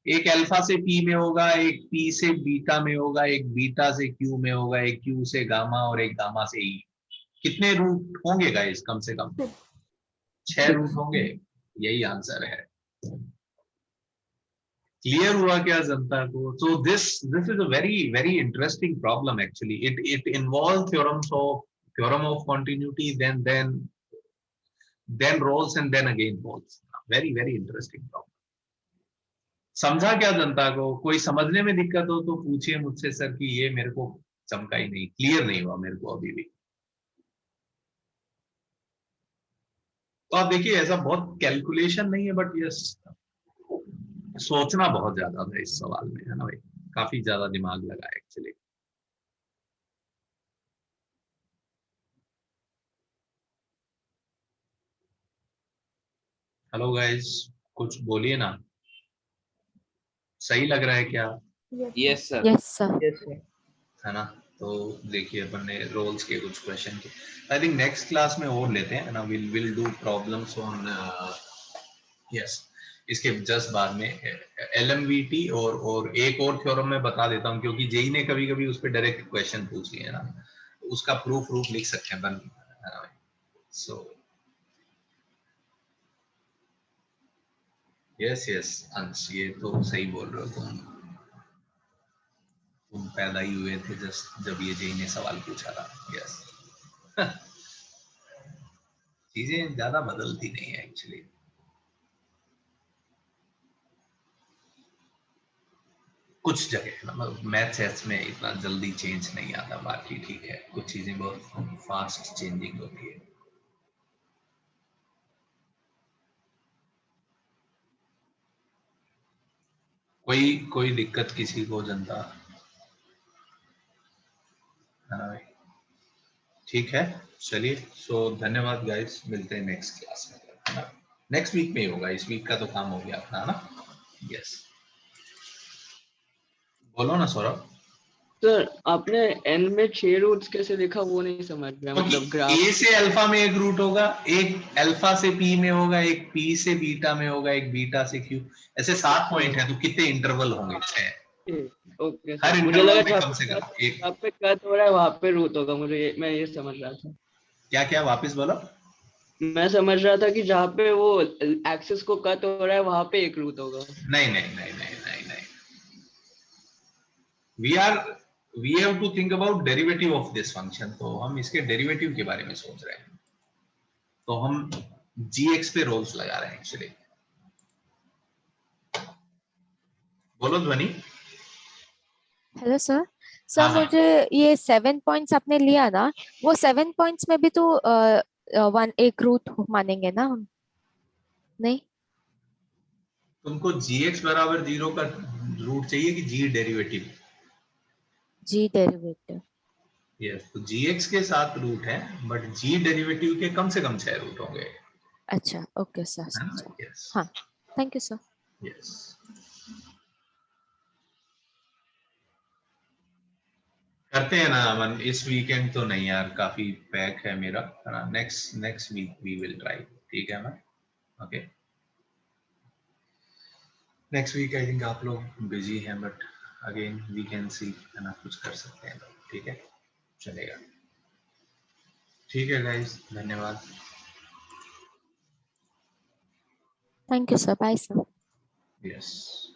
Speaker 1: एक अल्फा से p में होगा, एक p से बीटा में होगा, एक बीटा से q में होगा, एक q से गामा और एक गामा से e। कितने रूट होंगे गाइस? कम से कम 6 रूट होंगे। यही आंसर है। क्लियर हुआ क्या जनता को? So this is a very very interesting problem actually. It involve theorem of continuity, then roles and then again roles. Very very interesting problem. समझा क्या जनता को? कोई समझने में दिक्कत हो तो पूछिए मुझसे, सर कि ये मेरे को चमका ही नहीं, क्लियर नहीं हुआ मेरे को अभी भी। तो आप देखिए ऐसा बहुत कैलकुलेशन नहीं है, बट यस सोचना बहुत ज्यादा था इस सवाल में, है ना भाई? काफी ज्यादा दिमाग लगा एक्चुअली। हेलो गाइस, कुछ बोलिए ना। सही लग रहा है क्या?
Speaker 3: Yes, sir.
Speaker 4: Yes, sir.
Speaker 2: Yes, sir.
Speaker 1: है ना? तो देखिए अपन ने रोल्स के कुछ क्वेश्चन के, आई थिंक नेक्स्ट क्लास में और लेते हैं ना। Will do problems on yes. इसके जस्ट बाद में LMVT और एक और थ्योरम मैं बता देता हूँ, क्योंकि जेई ने कभी कभी उस पर डायरेक्ट क्वेश्चन पूछ लिए है ना, उसका प्रूफ लिख सकते हैं अपन। सो यस यस अंश, ये तो सही बोल रहे हो तुम पैदा ही हुए थे जस्ट जब ये जेई ने सवाल पूछा था। यस चीजें ज्यादा बदलती नहीं है एक्चुअली। कुछ जगह मतलब मैथ्स में इतना जल्दी चेंज नहीं आता, बाकी ठीक है, कुछ चीजें बहुत फास्ट चेंजिंग होती है। कोई दिक्कत किसी को जनता? हाँ, ठीक है, चलिए। सो धन्यवाद गाइस, मिलते हैं नेक्स्ट क्लास में, है ना? नेक्स्ट वीक में ही होगा, इस वीक का तो काम हो गया अपना, है ना? यस, बोलो ना सौरभ।
Speaker 5: सर आपने एन में 6 रूट्स कैसे लिखा वो नहीं समझ में, मतलब ग्राफ।
Speaker 1: ए से अल्फा में एक रूट होगा, एक अल्फा से पी में होगा, एक पी से बीटा में होगा, एक बीटा से क्यू। ऐसे 7 पॉइंट है, तो कितने इंटरवल होंगे? 6।
Speaker 5: ओके
Speaker 1: हर
Speaker 5: सर, मुझे
Speaker 1: इंटरवल
Speaker 5: लगा
Speaker 1: में कम से कम एक।
Speaker 5: जहाँ पे कट हो रहा है वहां पे रूट होगा, मैं ये समझ रहा था।
Speaker 1: क्या क्या वापस बोलो।
Speaker 5: मैं समझ रहा था कि जहाँ पे वो एक्सिस को कट हो रहा है वहां पे एक रूट होगा।
Speaker 1: नहीं नहीं नहीं नहीं नहीं नहीं, we have to think about derivative of this function. तो हम इसके डेरिवेटिव के बारे में सोच रहे हैं, तो हम gx पे रोल्स लगा रहे हैं एक्चुअली। बोलो ध्वनि।
Speaker 4: Hello sir. सर
Speaker 1: हाँ हाँ,
Speaker 4: मुझे ये 7 पॉइंट्स आपने लिया ना, वो 7 पॉइंट्स में भी तो वन एक रूट मानेंगे ना हम? नहीं।
Speaker 1: तुमको gx बराबर 0 का रूट चाहिए कि g डेरिवेटिव?
Speaker 4: जी डेरिवेटिव।
Speaker 1: यस, तो gx के 7 रूट है, बट g डेरिवेटिव के कम से कम 6 रूट होंगे,
Speaker 4: अच्छा, ओके सर,
Speaker 1: है ना?
Speaker 4: समझा।
Speaker 1: यस
Speaker 4: हाँ, थैंक यू सर।
Speaker 1: यस। करते हैं ना अमन, इस वीकेंड तो नहीं यार, काफी पैक है मेरा, है ना? Next week we will try. ठीक है Aman, okay. Next week I think आप लोग बिजी हैं, but again we can see, है ना? कुछ कर सकते हैं लोग, ठीक है, चलेगा। ठीक है गाइस, धन्यवाद।
Speaker 4: Thank you sir, bye sir.
Speaker 1: yes